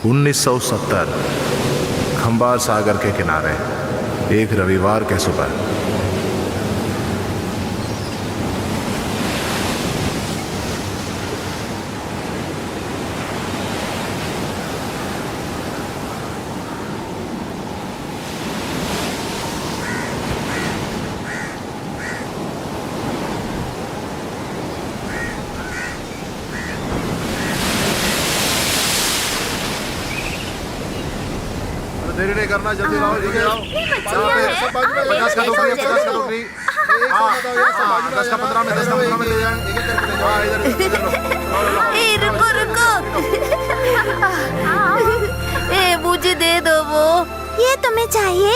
1970 खंबार सागर के किनारे एक रविवार के सुबह। देरी नहीं करना, जल्दी लाओ, जल्दी लाओ। 50 का टोकरी, 50 का टोकरी। 10 का 15 में, 10 का 15 में ले जाएं। रुको रुको। मुझे दे दो वो। ये तुम्हें चाहिए?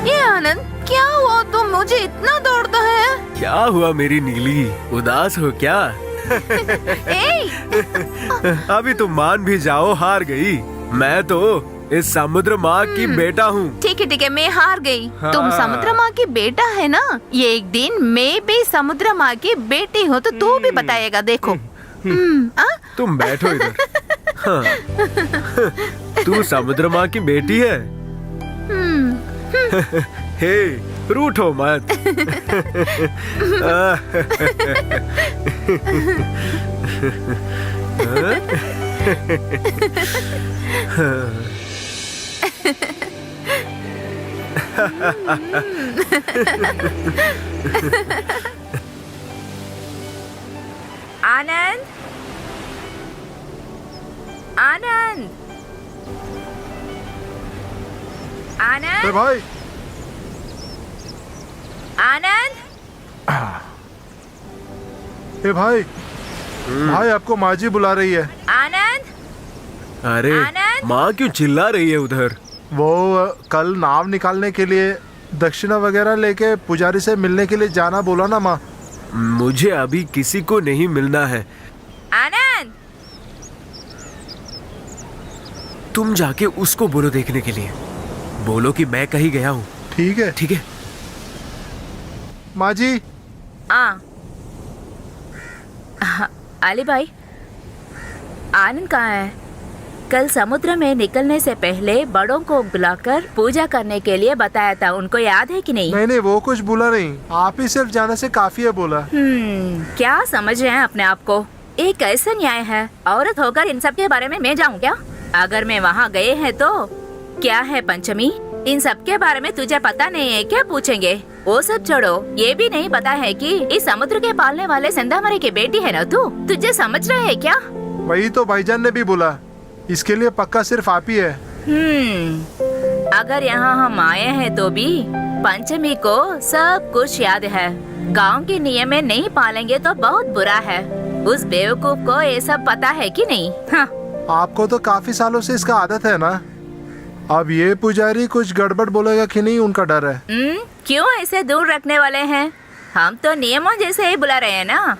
ये आनंद, क्या हुआ? तुम मुझे इतना दौड़ता है? क्या हुआ मेरी नीली, उदास हो क्या? अभी तुम मान भी जाओ, हार गई। मैं तो इस समुद्र माँ की बेटा हूँ। ठीक है, मैं हार गई। हाँ। तुम समुद्र माँ की बेटा है ना? ये एक दिन मैं भी समुद्र माँ की बेटी हूँ, तो तू भी बताएगा। देखो। तुम बैठो इधर। हाँ। तू समुद्र माँ की बेटी है? हे, रूठो मत। आनंद, आनंद, आनंद, भाई, आनंद। भाई, भाई आपको माँ जी बुला रही है। आनंद, अरे आनंद? माँ क्यों चिल्ला रही है उधर? वो कल नाव निकालने के लिए दक्षिणा वगैरह लेके पुजारी से मिलने के लिए जाना बोला ना माँ। मुझे अभी किसी को नहीं मिलना है। आनंद, तुम जाके उसको बोलो देखने के लिए। बोलो कि मैं कहीं गया हूँ। ठीक है। ठीक है। माँ जी। अली भाई, आनंद कहाँ है? कल समुद्र में निकलने से पहले बड़ों को बुलाकर पूजा करने के लिए बताया था, उनको याद है कि नहीं? नहीं, वो कुछ बोला नहीं। आप ही सिर्फ जाने से काफी है बोला। क्या समझ रहे हैं अपने आप को? ये कैसे न्याय है? औरत होकर इन सब के बारे में मैं जाऊँ क्या? अगर मैं वहाँ गए हैं तो क्या है पंचमी? इन सब के बारे में तुझे पता नहीं है क्या? पूछेंगे। वो सब छोड़ो, ये भी नहीं पता है कि इस समुद्र के पालने वाले सिंधामरे की बेटी है ना तू? तुझे समझ रहे है क्या? वही तो भाईजान ने भी बोला। इसके लिए पक्का सिर्फ आप ही है। अगर यहाँ हम आए हैं तो भी पंचमी को सब कुछ याद है। गांव के नियम में नहीं पालेंगे तो बहुत बुरा है। उस बेवकूफ को ये सब पता है कि नहीं? हाँ। आपको तो काफी सालों से इसका आदत है ना। अब ये पुजारी कुछ गड़बड़ बोलेगा कि नहीं, उनका डर है। क्यों ऐसे दूर रखने वाले हैं? हम तो नियमों जैसे ही बुला रहे हैं ना।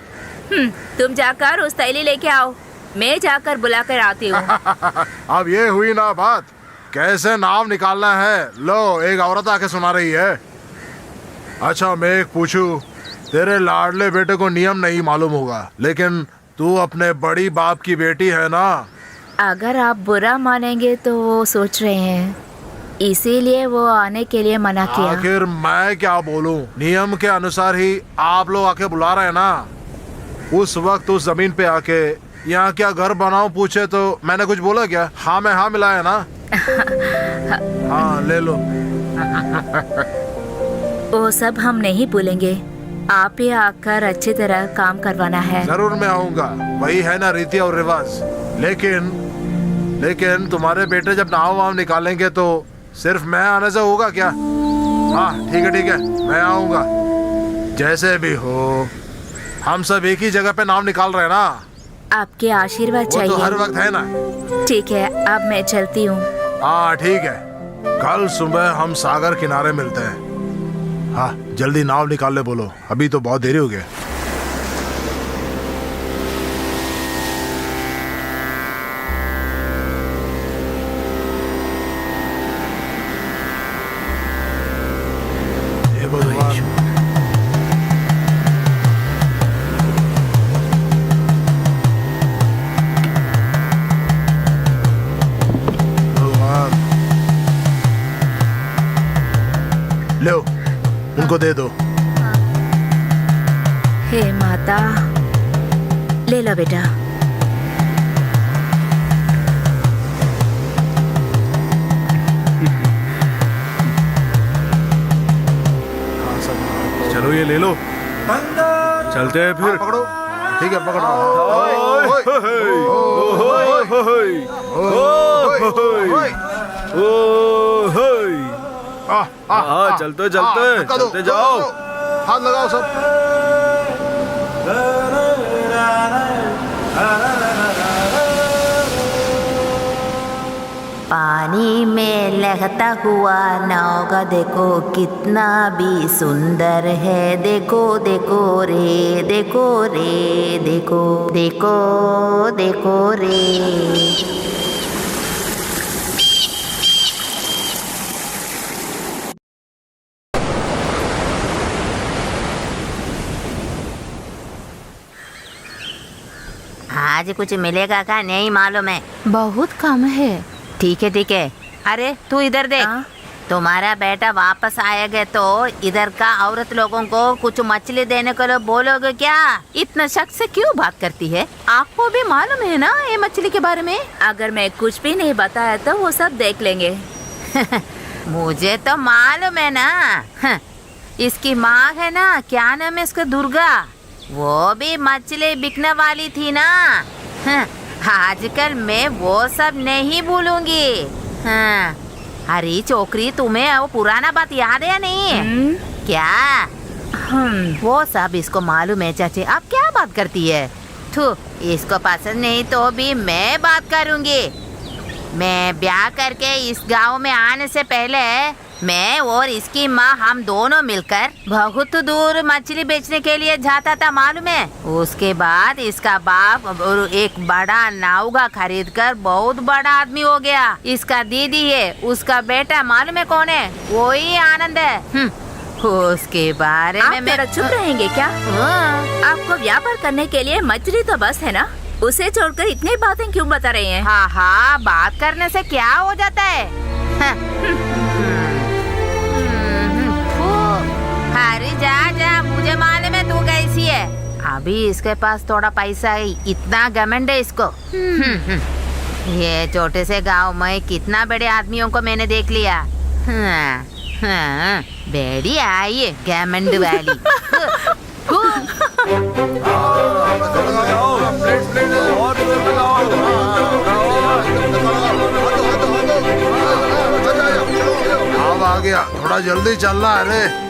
तुम जाकर उस थैली लेके आओ, मैं जाकर बुला कर आती हूँ। अब ये हुई ना बात, कैसे नाव निकालना है। लो, एक औरत आके सुना रही है। अच्छा, मैं एक पूछूं, तेरे लाडले बेटे को नियम नहीं मालूम होगा, लेकिन तू अपने बड़ी बाप की बेटी है ना। अगर आप बुरा मानेंगे तो वो सोच रहे हैं, इसीलिए वो आने के लिए मना किया। आखिर मैं क्या बोलूं? नियम के अनुसार ही आप लोग आके बुला रहे हैं ना। उस वक्त उस जमीन पे आके यहाँ क्या घर बनाऊं पूछे तो मैंने कुछ बोला क्या? हाँ में हाँ मिलाया ना। हाँ, ले लो। वो सब हम नहीं भूलेंगे। आप ही आकर अच्छी तरह काम करवाना है। जरूर मैं आऊंगा, वही है ना रीति और रिवाज। लेकिन तुम्हारे बेटे जब नाव वाव निकालेंगे तो सिर्फ मैं आने से होगा क्या? हाँ ठीक है, मैं आऊंगा। जैसे भी हो, हम सब एक ही जगह पे नाव निकाल रहे हैं ना। आपके आशीर्वाद वो तो चाहिए। हर वक्त है ना। ठीक है, अब मैं चलती हूँ। हाँ ठीक है, कल सुबह हम सागर किनारे मिलते हैं। हाँ जल्दी नाव निकाल ले बोलो, अभी तो बहुत देरी हो गया। हे भगवान, भगवान, लो उनको दे दो। हे माता, ले लो बेटा। हाँ सब चलो ये ले लो, चलते हैं फिर। पकड़ो। ठीक है पकड़ो। ओए, ओए, ओए, हाँ चलते चलते धक्का दो, चलते जाओ। हाथ लगाओ सब। पानी में लहता हुआ नाव का देखो कितना भी सुंदर है। देखो देखो रे, देखो रे, देखो देखो देखो रे। आज कुछ मिलेगा क्या नहीं मालूम है, बहुत कम है। ठीक है ठीक है। अरे तू इधर देख, हाँ? तुम्हारा बेटा वापस आएगा तो इधर का औरत लोगों को कुछ मछली देने को बोलोगे क्या? इतना शक से क्यों बात करती है? आपको भी मालूम है ना ये मछली के बारे में? अगर मैं कुछ भी नहीं बताया तो वो सब देख लेंगे। मुझे तो मालूम है ना। इसकी माँ है ना, क्या नाम है इसका, दुर्गा, वो भी मछली बिकने वाली थी ना। आजकल मैं वो सब नहीं भूलूंगी। हाँ, अरे छोकरी, तुम्हें वो पुराना बात याद है या नहीं? क्या? वो सब इसको मालूम है चाची, अब क्या बात करती है? थू, इसको पसंद नहीं तो भी मैं बात करूंगी। मैं ब्याह करके इस गांव में आने से पहले मैं और इसकी माँ हम दोनों मिलकर बहुत दूर मछली बेचने के लिए जाता था मालूम है। उसके बाद इसका बाप एक बड़ा नावगा खरीद कर बहुत बड़ा आदमी हो गया। इसका दीदी है, उसका बेटा मालूम है कौन है? वही आनंद है। उसके बारे आप में मेरा चुप रहेंगे क्या? हाँ आपको व्यापार करने के लिए मछली तो बस है ना, उसे छोड़कर इतनी बातें क्यों बता रहे हैं? हाँ हाँ, बात करने से क्या हो जाता है? अरे जा जा, मुझे मालूम है तू कैसी है। अभी इसके पास थोड़ा पैसा है, इतना घमंड है इसको। ये छोटे से गांव में कितना बड़े आदमियों को मैंने देख लिया। हाँ, हाँ, बेड़ी आई है घमंड वाली। अब आ गया, थोड़ा जल्दी चलना। अरे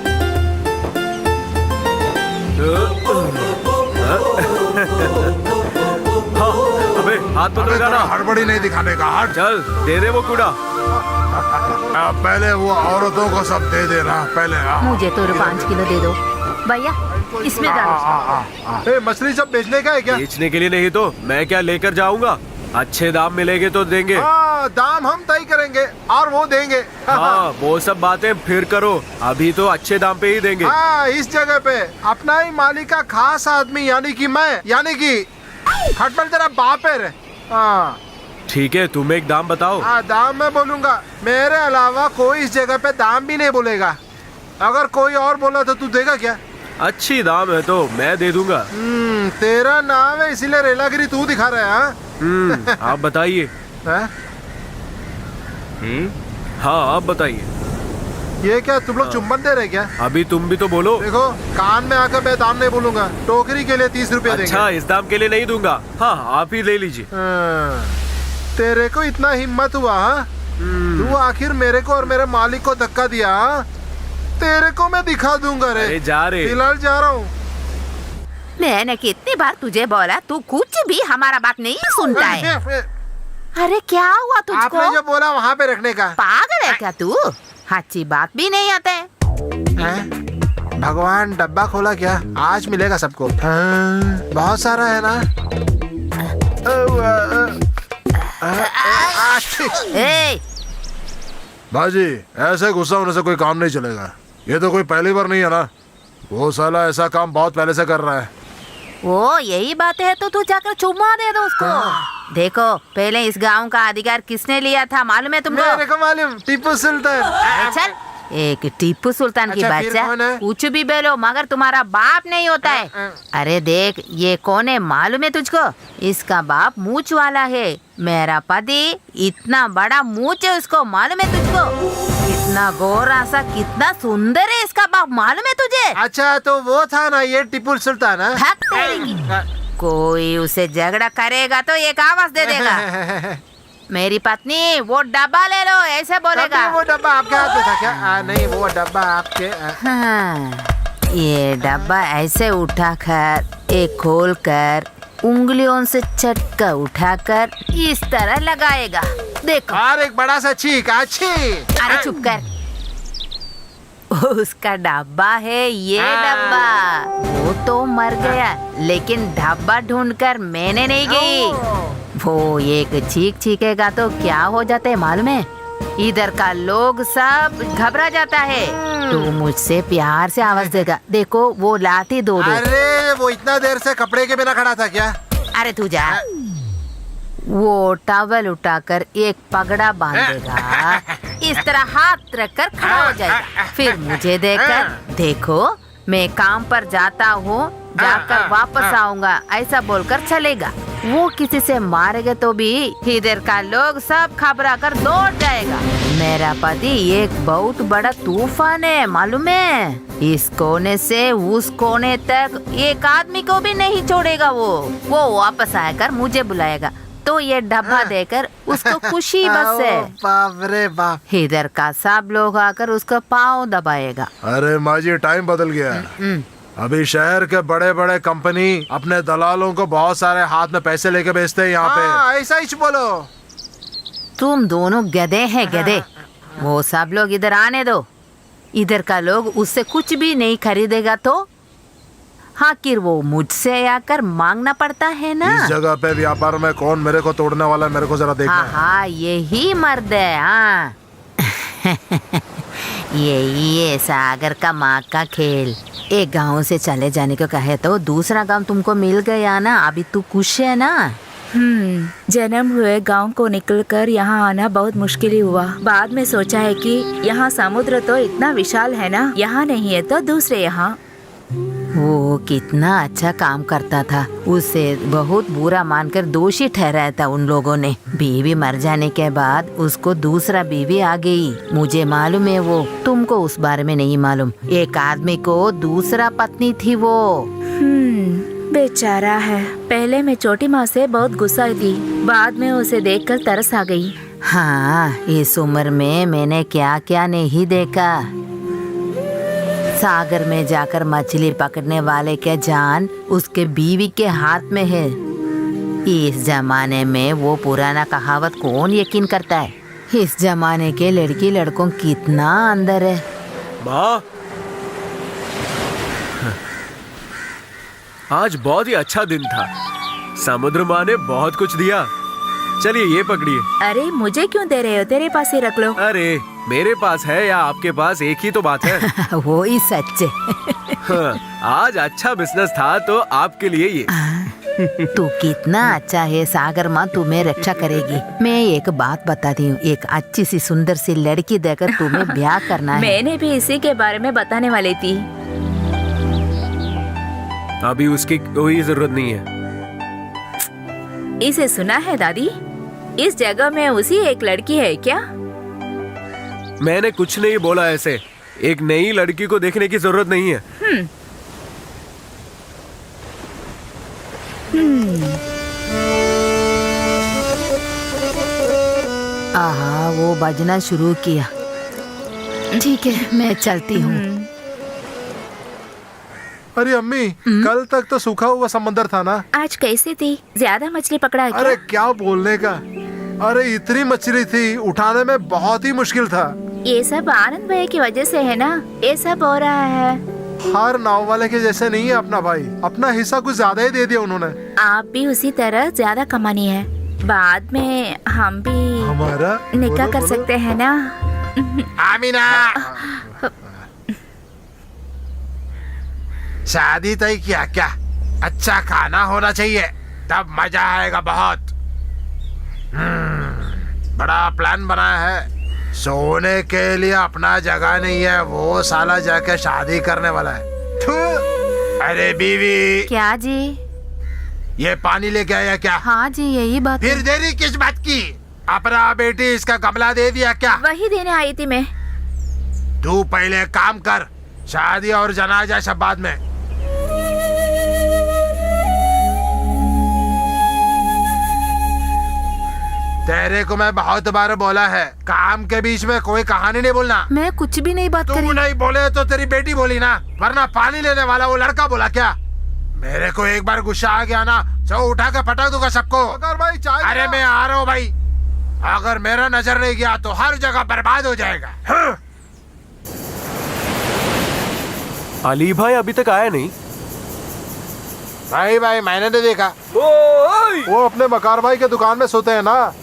हाँ, अबे हाथ तो लगाना। हड़बड़ी नहीं दिखाने का। हट। चल दे दे वो कूड़ा। पहले वो औरतों को सब दे देना पहले। मुझे तो 5 किलो दे दो भैया, इसमें डालो। मछली सब बेचने का है क्या? बेचने के लिए नहीं तो मैं क्या लेकर जाऊंगा? अच्छे दाम मिलेंगे तो देंगे। दाम हम तय करेंगे और वो देंगे। हाँ, वो सब बातें फिर करो, अभी तो अच्छे दाम पे ही देंगे। हाँ, इस जगह पे अपना ही मालिक का खास आदमी यानी कि मैं, यानी कि खटमल तेरा बाप है रे। हाँ ठीक है, तुम एक दाम बताओ। दाम मैं बोलूंगा, मेरे अलावा कोई इस जगह पे दाम भी नहीं बोलेगा। अगर कोई और बोला तो तू देगा क्या? अच्छी दाम है तो मैं दे दूंगा। तेरा नाम है इसीलिए रेलागिरी तू दिखा रहा है। आप बताइए। हाँ आप बताइए। ये क्या तुम लोग चुम्बन दे रहे क्या? अभी तुम भी तो बोलो। देखो, कान में आकर मैं दाम नहीं बोलूंगा। टोकरी के लिए 30 रुपए देंगे। अच्छा, इस दाम के लिए नहीं दूंगा। हाँ आप ही ले लीजिए। तेरे को इतना हिम्मत हुआ? तू आखिर मेरे को और मेरे मालिक को धक्का दिया। तेरे को मैं दिखा दूंगा रे। अरे जा रे। फिलहाल जा रहा हूँ। मैंने कितनी बार तुझे बोला, तू कुछ भी हमारा बात नहीं सुनता है। अरे क्या हुआ तुझको? आपने जो बोला वहाँ पे रखने का। पागल है क्या तू? अच्छी बात भी नहीं आता है। भगवान डब्बा खोला क्या? आज मिलेगा सबको। बहुत सारा है ना। ए, बाजी ऐसे गुस्सा होने से कोई काम नहीं चलेगा। ये तो कोई पहली बार नहीं है ना। वो साला ऐसा काम बहुत पहले से कर रहा है। वो यही बात है तो तू जाकर चुम्मा दे दो उसको। देखो पहले इस गांव का अधिकार किसने लिया था मालूम है तुमको? मेरे को मालूम, टीपू सुल्तान। चल, एक टीपू सुल्तान की अच्छा, फिर बच्चा कौन है? कुछ भी बोलो मगर तुम्हारा बाप नहीं होता है। अरे देख ये कौन है मालूम है तुझको? इसका बाप मूंछ वाला है। मेरा पति इतना बड़ा मूंछ है उसको, मालूम है तुझको? इतना गोरा सा, कितना सुंदर है इसका बाप, मालूम है तुझे? अच्छा तो वो था ना ये टीपू सुल्तान है? भाग तेरी की। कोई उसे झगड़ा करेगा तो एक आवाज दे देगा, मेरी पत्नी वो डब्बा ले लो, ऐसे बोलेगा। वो डब्बा आपके हाथ में था क्या? नहीं वो डब्बा आपके। हाँ, ये डब्बा ऐसे उठाकर, एक खोल कर, उंगलियों से चटका उठाकर इस तरह लगाएगा। देखो। और एक बड़ा सा चीक। अच्छी। अरे चुप कर। उसका डब्बा है ये डब्बा। वो तो मर गया लेकिन डब्बा ढूंढकर मैंने नहीं गई। वो एक चीख चीखेगा तो क्या हो जाता है मालूम है? इधर का लोग सब घबरा जाता है। तो मुझसे प्यार से आवाज देगा। देखो वो लाठी दो। अरे वो इतना देर से कपड़े के बिना खड़ा था क्या? अरे तू जा। वो टॉवल उठाकर एक पगड़ा बांधेगा, इस तरह हाथ रखकर खड़ा हो जाएगा। फिर मुझे देखकर, देखो मैं काम पर जाता हूँ, जाकर वापस आऊंगा, ऐसा बोलकर चलेगा। वो किसी से मारेगा तो भी इधर का लोग सब घबरा कर दौड़ जाएगा। मेरा पति एक बहुत बड़ा तूफान है मालूम है? इस कोने से उस कोने तक एक आदमी को भी नहीं छोड़ेगा। वो वापस आकर मुझे बुलाएगा तो ये डब्बा देकर उसको खुशी बस है। बाप रे बाप। इधर का सब लोग आकर उसका पाँव दबाएगा। अरे माँ जी टाइम बदल गया। अभी शहर के बड़े बड़े कंपनी अपने दलालों को बहुत सारे हाथ में पैसे लेके बेचते हैं यहाँ पे। ऐसा ही बोलो। तुम दोनों गधे हैं गधे। वो सब लोग इधर आने दो। इधर का लोग उससे कुछ भी नहीं खरीदेगा तो आखिर वो मुझसे आकर मांगना पड़ता है ना। इस जगह पे व्यापार में कौन मेरे को तोड़ने वाला है, मेरे को जरा देखना है। हाँ यही मर्द है। हाँ यही है सागर का माँ का खेल। एक गांव से चले जाने को कहे तो दूसरा गांव तुमको मिल गया ना। अभी तू खुश है ना? जन्म हुए गांव को निकलकर यहाँ आना बहुत मुश्किल ही हुआ। बाद में सोचा है कि यहाँ समुद्र तो इतना विशाल है ना, यहाँ नहीं है तो दूसरे यहाँ। वो कितना अच्छा काम करता था, उसे बहुत बुरा मानकर दोषी ठहराया था उन लोगों ने। बीवी मर जाने के बाद उसको दूसरा बीवी आ गई। मुझे मालूम है वो, तुमको उस बारे में नहीं मालूम। एक आदमी को दूसरा पत्नी थी वो। बेचारा है। पहले मैं छोटी माँ से बहुत गुस्सा थी, बाद में उसे देखकर तरस आ गई। हाँ इस उम्र में मैंने क्या क्या नहीं देखा। सागर में जाकर मछली पकड़ने वाले के जान उसके बीवी के हाथ में है। इस जमाने में वो पुराना कहावत कौन यकीन करता है? इस जमाने के लड़की लड़कों कितना अंदर है। माँ, आज बहुत ही अच्छा दिन था। समुद्र माँ ने बहुत कुछ दिया। चलिए ये पकड़िए। अरे मुझे क्यों दे रहे हो? तेरे पास ही रख लो। अरे मेरे पास है या आपके पास, एक ही तो बात है। वो ही सच है। हाँ, आज अच्छा बिजनेस था तो आपके लिए ये। तू कितना अच्छा है सागर माँ, तुम्हें रक्षा करेगी। मैं एक बात बताती हूँ, एक अच्छी सी सुंदर सी लड़की देकर तुम्हें ब्याह करना है। मैंने भी इसी के बारे में बताने वाली थी। अभी उसकी कोई जरूरत नहीं है। इसे सुना है दादी? इस जगह में उसी एक लड़की है क्या? मैंने कुछ नहीं बोला ऐसे। एक नई लड़की को देखने की जरूरत नहीं है। आहा वो बजना शुरू किया। ठीक है मैं चलती हूँ। अरे अम्मी, कल तक तो सूखा हुआ समंदर था ना। आज कैसी थी? ज्यादा मछली पकड़ा है अरे क्या? क्या बोलने का, अरे इतनी मछली थी, उठाने में बहुत ही मुश्किल था। ये सब आनंद भैया की वजह से है ना, ये सब हो रहा है। हर नाव वाले के जैसे नहीं है अपना भाई, अपना हिस्सा कुछ ज्यादा ही दे दिया उन्होंने। आप भी उसी तरह ज्यादा कमानी है, बाद में हम भी हमारा निकाह बोलो, कर बोलो। सकते हैं ना। आमीना, शादी तय किया क्या? अच्छा खाना होना चाहिए, तब मजा आएगा बहुत। बड़ा प्लान बनाया है। सोने के लिए अपना जगह नहीं है, वो साला जाके शादी करने वाला है। थू। अरे बीवी, क्या जी? ये पानी लेके आया क्या? हाँ जी, यही बात है। फिर देरी किस बात की? अपना बेटी इसका गमला दे दिया क्या? वही देने आई थी मैं। तू पहले काम कर, शादी और जनाजा सब बाद में। तेरे को मैं बहुत बार बोला है, काम के बीच में कोई कहानी नहीं बोलना। मैं कुछ भी नहीं बात तू करी। नहीं बोले तो तेरी बेटी बोली ना, वरना पानी लेने वाला वो लड़का बोला क्या? मेरे को एक बार गुस्सा आ गया ना, तो उठा के पटक दूंगा सबको। अगर भाई चाय अरे मैं आ रहा हूँ भाई, अगर मेरा नजर नहीं गया तो हर जगह बर्बाद हो जाएगा। हाँ। अली भाई अभी तक आया नहीं। भाई भाई मैंने नहीं देखा। वो अपने मकार भाई के दुकान में सोते हैं ना,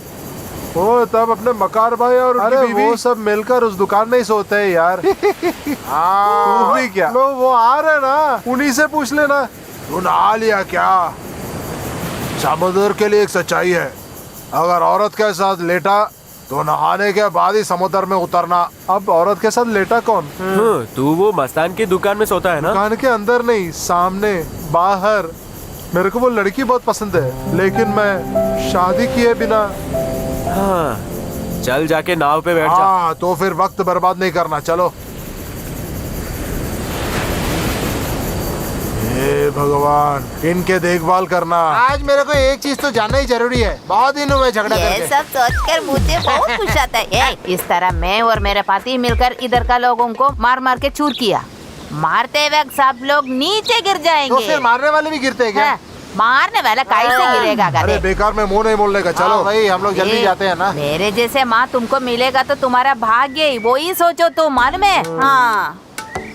वो तब अपने मकार भाई और अरे वो सब मिलकर उस दुकान में ही सोते हैं यार। तू भी क्या, वो आ रहे ना, उन्हीं से पूछ लेना। तू नहा लिया क्या? समुद्र के लिए एक सच्चाई है, अगर औरत के साथ लेटा तो नहाने के बाद ही समुद्र में उतरना। अब औरत के साथ लेटा कौन? तू वो मस्तान की दुकान में सोता है ना? दुकान के अंदर नहीं, सामने बाहर। मेरे को वो लड़की बहुत पसंद है, लेकिन मैं शादी किए बिना। हाँ, चल जाके नाव पे बैठ जा। हाँ तो फिर वक्त बर्बाद नहीं करना, चलो। हे भगवान, इनके देखभाल करना। आज मेरे को एक चीज तो जानना ही जरूरी है, बहुत दिनों में झगड़ा ये करके। सब सोचकर मुझे बहुत खुश आता है। इस तरह मैं और मेरे पति मिलकर इधर का लोगों को मार मार के चूर किया। मारते वक्त सब लोग नीचे गिर तो जाएंगे। फिर मारने वाले भी गिरते हैं क्या? हाँ, मारने वाला कैसे गिरेगा? अरे गधे। बेकार में मुंह नहीं बोलने का, चलो चलो भाई, हम लोग जल्दी ये जाते हैं ना। मेरे जैसे माँ तुमको मिलेगा तो तुम्हारा भाग्य ही, वो ही सोचो तुम, मालूम है? हाँ,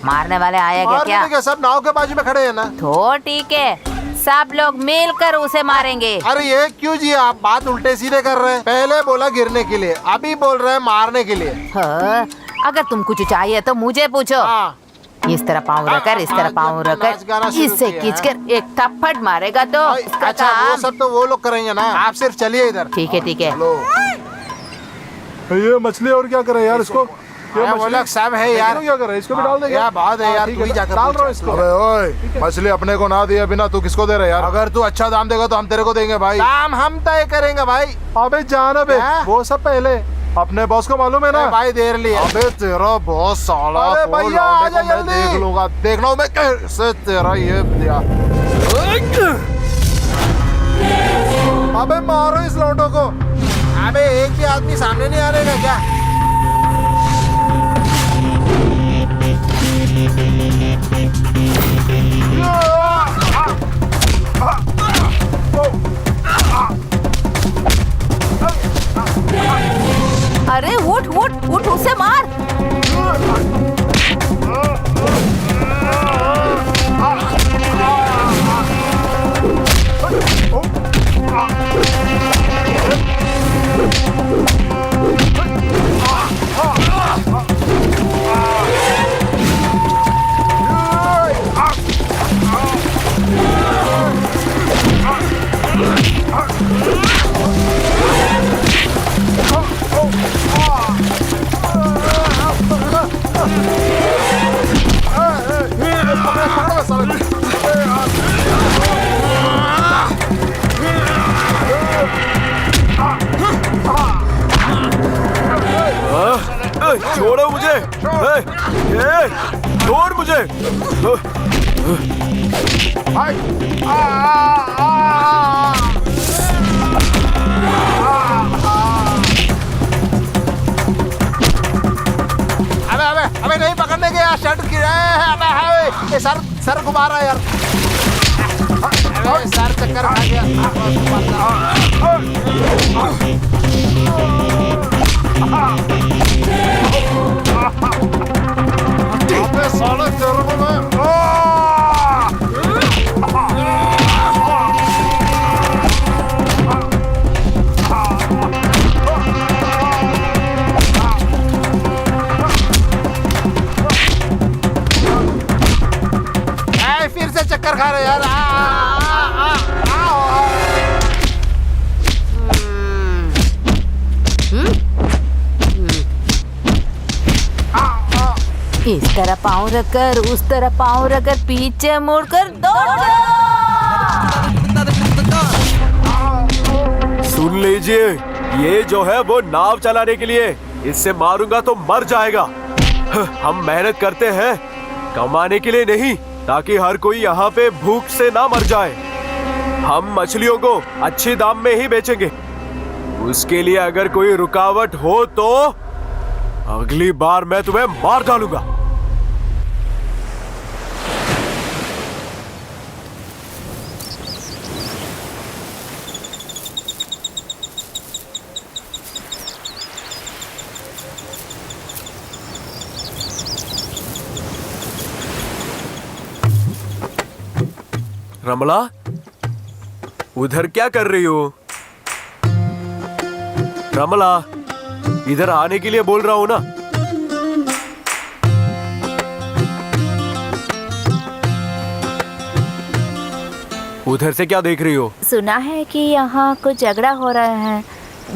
मारने वाले आएगा मारने क्या? के सब नाव के बाजू में खड़े हैं ना। तो ठीक है, सब लोग मिलकर उसे मारेंगे। अरे ये क्यों जी, आप बात उल्टे सीधे कर रहे हैं। पहले बोला गिरने के लिए, अभी बोल रहे हैं मारने के लिए। हाँ, अगर तुम कुछ चाहिए तो मुझे पूछो। हाँ, इस तरह पाँव रखकर, इस तरह पाँव नाच गाना रखकर शुरू इससे किया है। खींचकर एक थप्पड़ मारेगा तो इसका अच्छा वो काम। सब तो वो लोग करेंगे ना, आप सिर्फ चलिए इधर। ठीक है ठीक है। लो, ये मछली और क्या करे यार इसको? ये वो लोग सब है यार। क्या करे, इसको भी डाल देगा? यार बहुत है यार, ठीक तू ही जाकर डाल पूछ। रहा हूँ इसको। अबे ओए, मछली अपने को ना दिए बिना तू किसको दे रहा है यार? अगर तू अच्छा दाम देगा तो हम तेरे को देंगे भाई। काम हम तय करेंगे भाई। अबे जाना बे, हाँ? वो सब पहले अपने बॉस को मालूम है ना। भाई देर लिया। अबे तेरा बहुत साला, अरे वो भैया, लौंडे आजा को मैं जल्दी। देख लूंगा, देखना मैं कैसे तेरा ये दिया। अबे मारो इस लौंडो को। अबे एक भी आदमी सामने नहीं आने का क्या? अरे उठ उठ उठ, उसे मार। छोड़ो मुझे। छोड़ मुझे। अबे अबे अबे नहीं पकड़ने के यार, शर्ट गिरा है। अबे ये सर घुमा रहा है यार। अरे सर चक्कर खा गया। अबे साले तेरे को मैं फिर से चक्कर खा रहे यार। इस तरह पाँव रखकर उस तरह पाँव रखकर पीछे मुड़कर दौड़ सुन लीजिए, ये जो है वो नाव चलाने के लिए, इससे मारूंगा तो मर जाएगा। हम मेहनत करते हैं कमाने के लिए नहीं, ताकि हर कोई यहाँ पे भूख से ना मर जाए। हम मछलियों को अच्छे दाम में ही बेचेंगे। उसके लिए अगर कोई रुकावट हो तो अगली बार मैं तुम्हें मार डालूंगा। रमला, उधर क्या कर रही हो? रमला, इधर आने के लिए बोल रहा हूं ना। उधर से क्या देख रही हो? सुना है कि यहाँ कुछ झगड़ा हो रहा है,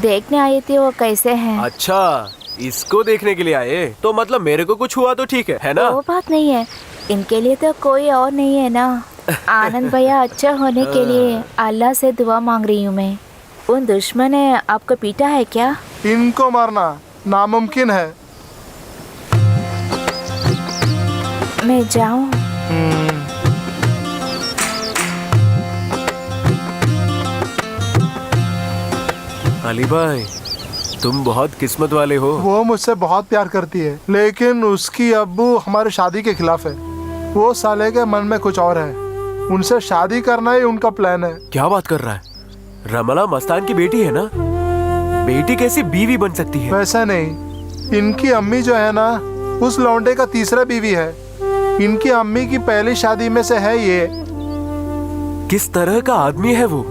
देखने आई थी। वो कैसे हैं? अच्छा, इसको देखने के लिए आए तो मतलब मेरे को कुछ हुआ तो ठीक है ना? वो बात नहीं है, इनके लिए तो कोई और नहीं है ना। आनंद भैया अच्छा होने के लिए अल्लाह से दुआ मांग रही हूँ मैं। उन दुश्मन ने आपको पीटा है क्या? इनको मारना नामुमकिन है। मैं जाऊँ? अली भाई, तुम बहुत किस्मत वाले हो। वो मुझसे बहुत प्यार करती है, लेकिन उसकी अब्बू हमारे शादी के खिलाफ है। वो साले के मन में कुछ और है, उनसे शादी करना ही उनका प्लान है। क्या बात कर रहा है? रमला मस्तान की बेटी है ना? बेटी कैसी बीवी बन सकती है? वैसा नहीं, इनकी अम्मी जो है ना, उस लौंडे का तीसरा बीवी है। इनकी अम्मी की पहली शादी में से है ये। किस तरह का आदमी है वो?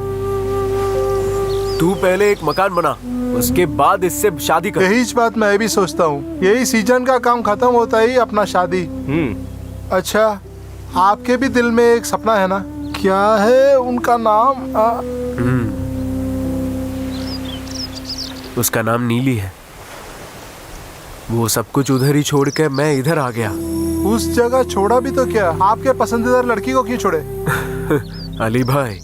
तू पहले एक मकान बना, उसके बाद इससे शादी कर। यही बात मैं भी सोचता हूँ। यही सीजन का काम खत्म होता ही अपना शादी। अच्छा, आपके भी दिल में एक सपना है ना? क्या है उनका नाम? उसका नाम नीली है। वो सब कुछ उधर ही छोड़ के मैं इधर आ गया। उस जगह छोड़ा भी तो क्या, आपके पसंदीदा लड़की को क्यों छोड़े? अली भाई,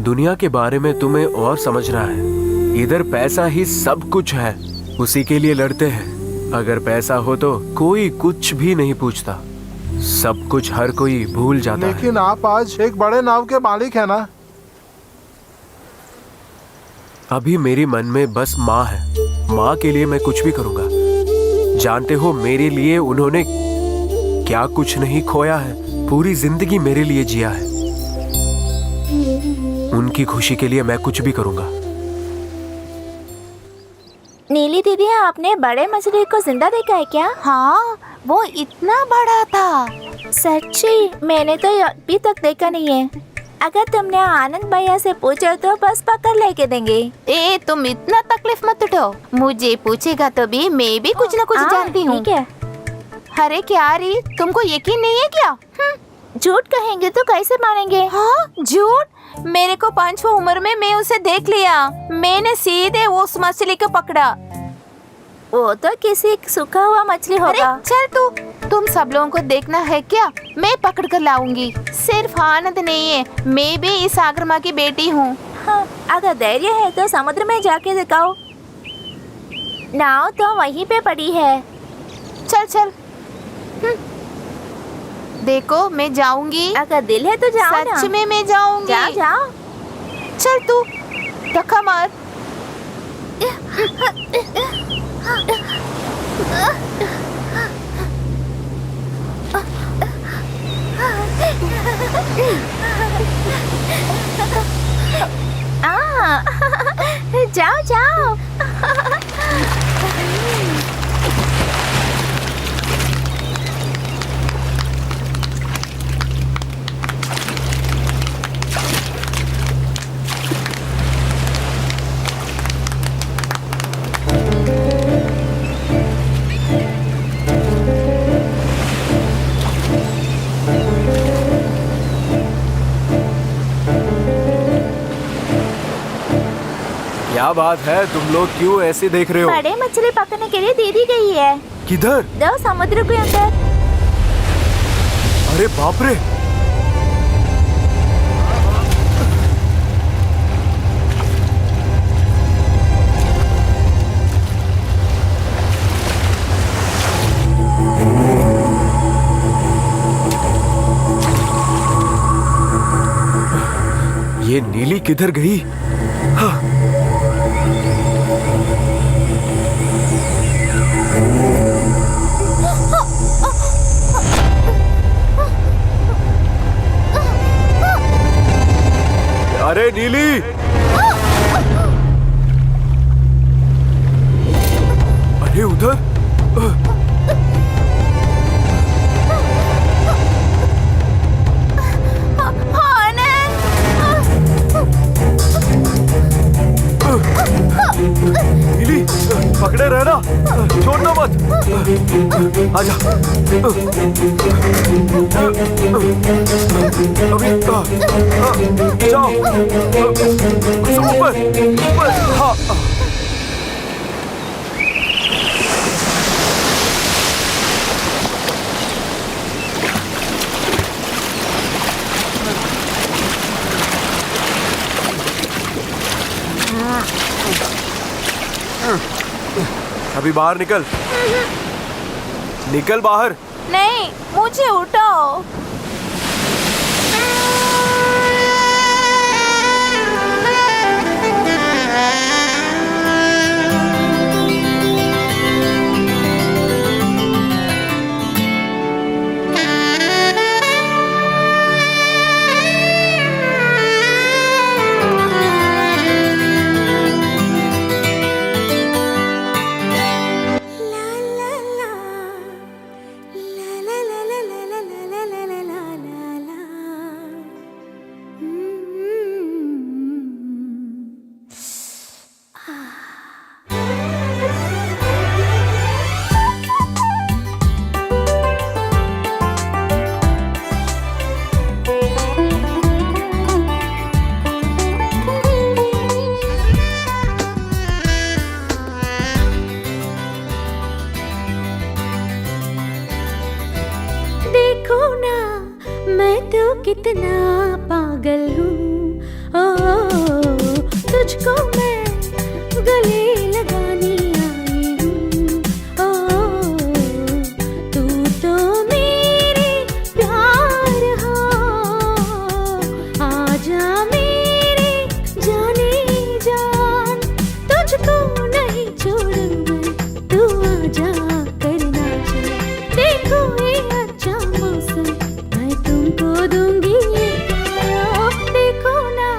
दुनिया के बारे में तुम्हें और समझना है। इधर पैसा ही सब कुछ है, उसी के लिए लड़ते हैं। अगर पैसा हो तो कोई कुछ भी नहीं पूछता, सब कुछ हर कोई भूल जाता है। लेकिन आप आज एक बड़े नाव के मालिक है ना? अभी मेरे मन में बस माँ है। माँ के लिए मैं कुछ भी करूँगा। जानते हो मेरे लिए उन्होंने क्या कुछ नहीं खोया है, पूरी जिंदगी मेरे लिए जिया है। उनकी खुशी के लिए मैं कुछ भी करूँगा। नीली दीदी, आपने बड़े मछली को जिंदा देखा है क्या? हाँ, वो इतना बड़ा था। सच्ची? मैंने तो अभी तक देखा नहीं है। अगर तुमने आनंद भैया से पूछो तो बस पकड़ लेके देंगे। ए, तुम इतना तकलीफ मत उठाओ। मुझे पूछेगा तो भी मैं भी कुछ न कुछ जानती हूँ। ठीक है। अरे क्या री, तुमको यकीन नहीं है क्या? झूठ कहेंगे तो कैसे मानेंगे? हाँ, झूठ? मेरे को 5वीं उम्र में मैं उसे देख लिया। मैंने सीधे उस मछली को पकड़ा। वो तो किसी सूखा हुआ मछली होगा। चल तुम सब लोगों को देखना है क्या? मैं पकड़ कर लाऊंगी। सिर्फ आनंद नहीं है, मैं भी इस सागर माँ की बेटी हूँ। हाँ, अगर धैर्य है तो समुद्र में जाके दिखाओ। नाव तो वहीं पे पड़ी है। चल। देखो, मैं जाऊंगी। अगर दिल है तो जाओ ना। सच में मैं जाऊंगी। जाओ। चल तू धक्का मार। जाओ जाओ। क्या बात है, तुम लोग क्यों ऐसे देख रहे हो? बड़े मछली पकड़ने के लिए दे दी गई है। किधर? दो समुद्र के अंदर। अरे बाप रे! ये नीली किधर गई? हाँ। अरे नीली! अरे उधर! नीली, पकड़े रहना, छोड़ना मत। आजा। अभी जाओ। ऊपर, ऊपर। हाँ। अभी बाहर निकल। निकल बाहर। नहीं, मुझे उठाओ। देखो ना, मैं तो कितना पागल हूँ। ओ, तुझको मैं गले लगाने आई हूँ। ओ, तू तो मेरे प्यार हो। आजा मेरे जाने जान, तुझको नहीं छोड़ूंगा, तू आजा करना चल। देखो ये अच्छा मौसम, मैं तुमको दूंगी। देखो ना,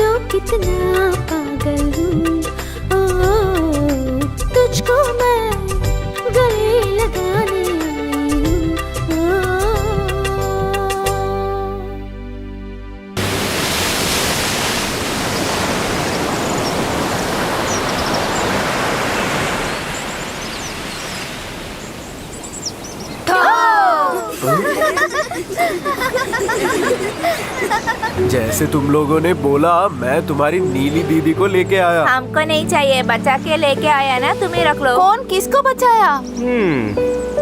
तो कितना पागल हूँ। ओ, तुझको मैं गले लगाने आई हूँ। जैसे तुम लोगों ने बोला, मैं तुम्हारी नीली दीदी को लेके आया। हमको नहीं चाहिए, बचा के लेके आया ना, तुम्हें रख लो। कौन किसको बचाया?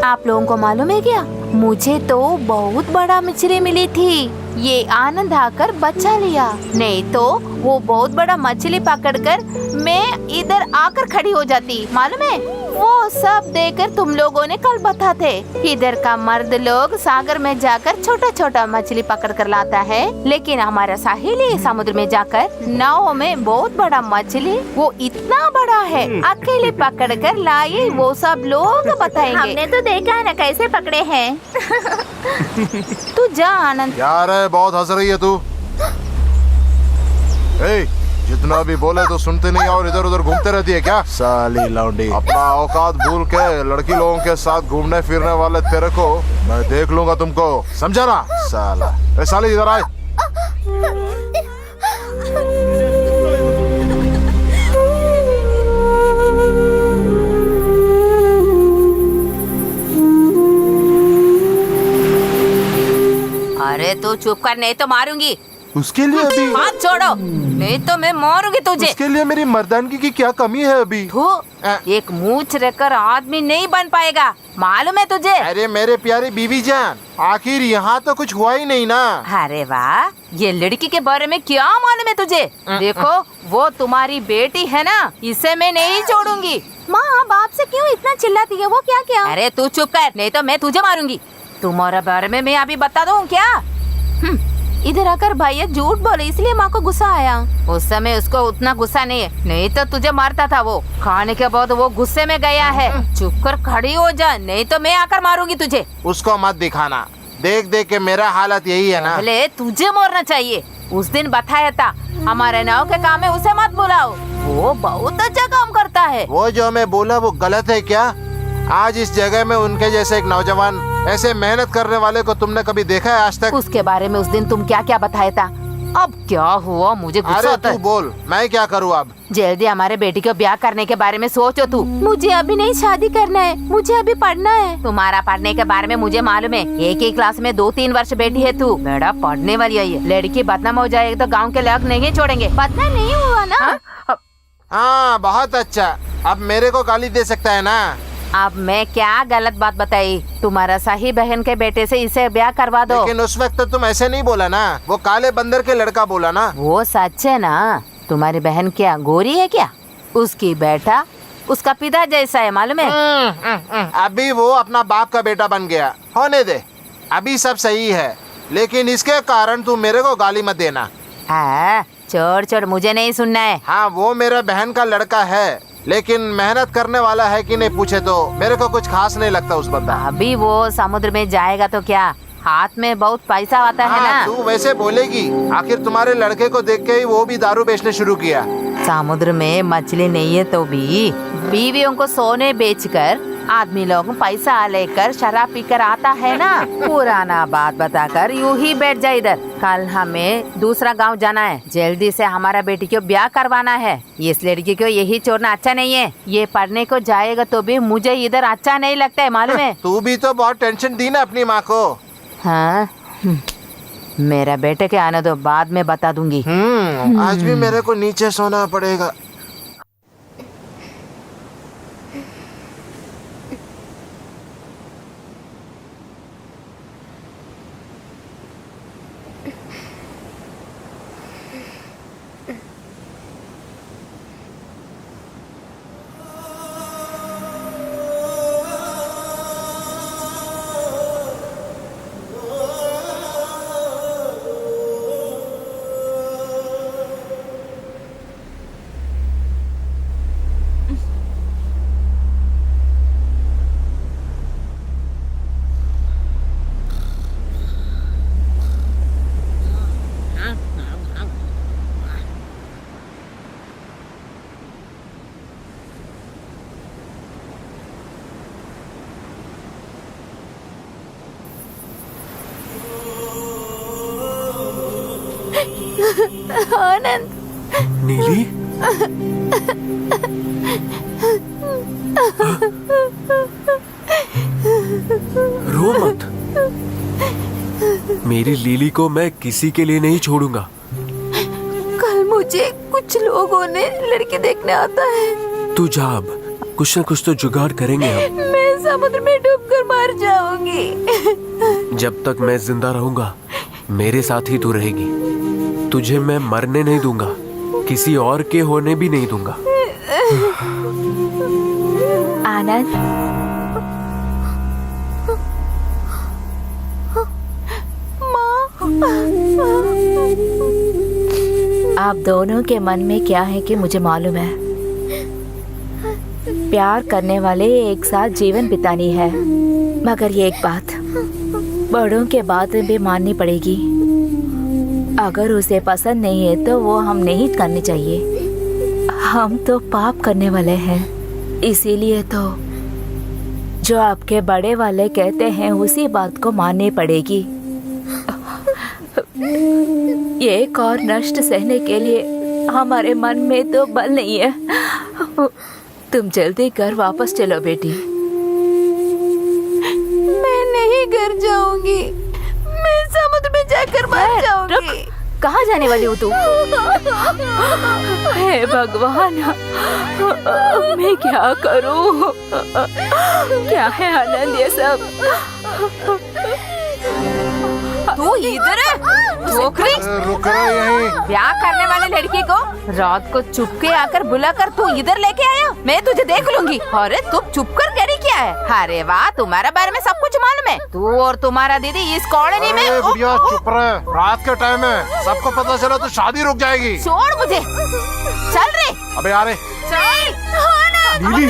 आप लोगों को मालूम है क्या? मुझे तो बहुत बड़ा मछली मिली थी, ये आनंद आकर बचा लिया, नहीं तो वो बहुत बड़ा मछली पकड़कर मैं इधर आकर खड़ी हो जाती। मालूम है, वो सब देखकर तुम लोगों ने कल बता थे। इधर का मर्द लोग सागर में जाकर छोटा छोटा मछली पकड़ कर लाता है, लेकिन हमारा साहिली समुद्र में जाकर नाव में बहुत बड़ा मछली, वो इतना बड़ा है, अकेले पकड़ कर लाए, वो सब लोग बताएंगे। हमने तो देखा है ना कैसे पकड़े हैं। तू जा आनंद। यार है, बहुत हंस रही है तू। ए, जितना भी बोले तो सुनते नहीं और इधर उधर घूमते रहती है क्या? साली लौंडी, अपना औकात भूल के लड़की लोगों के साथ घूमने फिरने वाले तेरे को मैं देख लूंगा, तुमको समझा ना? साला, ए साली इधर आए। अरे तू चुप कर, नहीं तो मारूंगी। उसके लिए अभी हाथ छोड़ो, नहीं तो मैं मारूंगी तुझे। उसके लिए मेरी मर्दानगी की क्या कमी है अभी? तू एक मूंछ रखकर आदमी नहीं बन पाएगा, मालूम है तुझे? अरे मेरे प्यारे बीवी जान, आखिर यहाँ तो कुछ हुआ ही नहीं ना। अरे वाह, ये लड़की के बारे में क्या मालूम है तुझे? देखो, वो तुम्हारी बेटी है ना, इसे मैं नहीं छोड़ूंगी। माँ, बाप से क्यों इतना चिल्लाती है? वो क्या किया? अरे तू चुप कर, नहीं तो मैं तुझे मारूंगी। तुम्हारे बारे में मैं अभी बता दूं क्या? इधर आकर भैया झूठ बोले, इसलिए माँ को गुस्सा आया। उस समय उसको उतना गुस्सा नहीं है, नहीं तो तुझे मारता था वो। खाने के बाद वो गुस्से में गया है। चुप कर खड़ी हो जा, नहीं तो मैं आकर मारूंगी तुझे। उसको मत दिखाना, देख देख के मेरा हालत यही है ना। पहले तुझे मारना चाहिए। उस दिन बताया था, हमारे नाव के काम में उसे मत बुलाओ, वो बहुत अच्छा काम करता है। वो जो मैं बोला वो गलत है क्या? आज इस जगह में उनके जैसे एक नौजवान, ऐसे मेहनत करने वाले को तुमने कभी देखा है आज तक? उसके बारे में उस दिन तुम क्या क्या बताया था? अब क्या हुआ, मुझे गुस्सा अरे आता तू है। बोल, मैं क्या करूँ अब? जल्दी हमारे बेटी को ब्याह करने के बारे में सोचो तू। मुझे अभी नहीं शादी करना है, मुझे अभी पढ़ना है। तुम्हारा पढ़ने के बारे में मुझे मालूम है, एक ही क्लास में 2-3 वर्ष बेटी है तू। बेटा पढ़ने वाली है, लड़की बदनाम हो जाएगी तो गाँव के लोग नहीं छोड़ेंगे। बदनाम नहीं हुआ ना? हाँ बहुत अच्छा, अब मेरे को गाली दे सकता है ना? अब मैं क्या गलत बात बताई? तुम्हारा सही बहन के बेटे से इसे ब्याह करवा दो। लेकिन उस वक्त तो तुम ऐसे नहीं बोला ना, वो काले बंदर के लड़का बोला ना। वो सच है ना? तुम्हारी बहन क्या गोरी है क्या? उसकी बेटा उसका पिता जैसा है, मालूम है? अभी वो अपना बाप का बेटा बन गया, होने दे, अभी सब सही है। लेकिन इसके कारण तू मेरे को गाली मत देना। हाँ, छोड़ छोड़, मुझे नहीं सुनना है। हाँ, वो मेरे बहन का लड़का है, लेकिन मेहनत करने वाला है कि नहीं पूछे तो मेरे को कुछ खास नहीं लगता उस बंदा। अभी वो समुद्र में जाएगा तो क्या, हाथ में बहुत पैसा आता है हाँ, ना। तू वैसे बोलेगी, आखिर तुम्हारे लड़के को देख के ही वो भी दारू बेचने शुरू किया। समुद्र में मछली नहीं है तो भी बीवियों को सोने बेचकर आदमी लोग पैसा लेकर शराब पीकर आता है ना। पुराना बात बताकर यूं ही बैठ जा इधर। कल हमें दूसरा गांव जाना है, जल्दी से हमारा बेटी को ब्याह करवाना है। इस लड़की को यही छोड़ना अच्छा नहीं है। ये पढ़ने को जाएगा तो भी मुझे इधर अच्छा नहीं लगता है, मालूम है? तू भी तो बहुत टेंशन दी ना अपनी माँ को। हाँ, मेरा बेटे के आने दो, बाद में बता दूंगी। आज भी मेरे को नीचे सोना पड़ेगा। आनंद नीली, रो मत। मेरी लीली को मैं किसी के लिए नहीं छोड़ूंगा। कल मुझे कुछ लोगों ने लड़की देखने आता है। तू जा, अब कुछ न कुछ तो जुगाड़ करेंगे हम। मैं समुद्र में डूबकर मर जाऊंगी। जब तक मैं जिंदा रहूंगा मेरे साथ ही तू रहेगी। तुझे मैं मरने नहीं दूंगा, किसी और के होने भी नहीं दूंगा। आनंद, आप दोनों के मन में क्या है कि मुझे मालूम है। प्यार करने वाले एक साथ जीवन बितानी है, मगर ये एक बात बड़ों के बात भी माननी पड़ेगी। अगर उसे पसंद नहीं है तो वो हम नहीं करनी चाहिए। हम तो पाप करने वाले हैं, इसीलिए तो जो आपके बड़े वाले कहते हैं उसी बात को माननी पड़ेगी। एक और नष्ट सहने के लिए हमारे मन में तो बल नहीं है। तुम जल्दी घर वापस चलो बेटी। मैं नहीं घर जाऊंगी, मैं समुद्र में जाकर मर जाऊंगी। कहाँ जाने वाली हो तू? हे भगवान, मैं क्या करूं? क्या है आनंद ये सब? तू इधर है? छोकरी, रुक रहे यहीं। ब्याह करने वाले लड़की को रात को चुपके आकर बुलाकर तू इधर लेके आया। मैं तुझे देख लूंगी। अरे तू चुप कर करी क्या है? अरे वाह, तुम्हारे बारे में सब कुछ मालूम है। तू और तुम्हारा दीदी इस कॉलोनी में। अरे बुढ़िया चुप रहे, रात के टाइम है, सबको पता चला तो शादी रुक जाएगी। छोड़ मुझे, चल रे। अबे यार, चल नीली,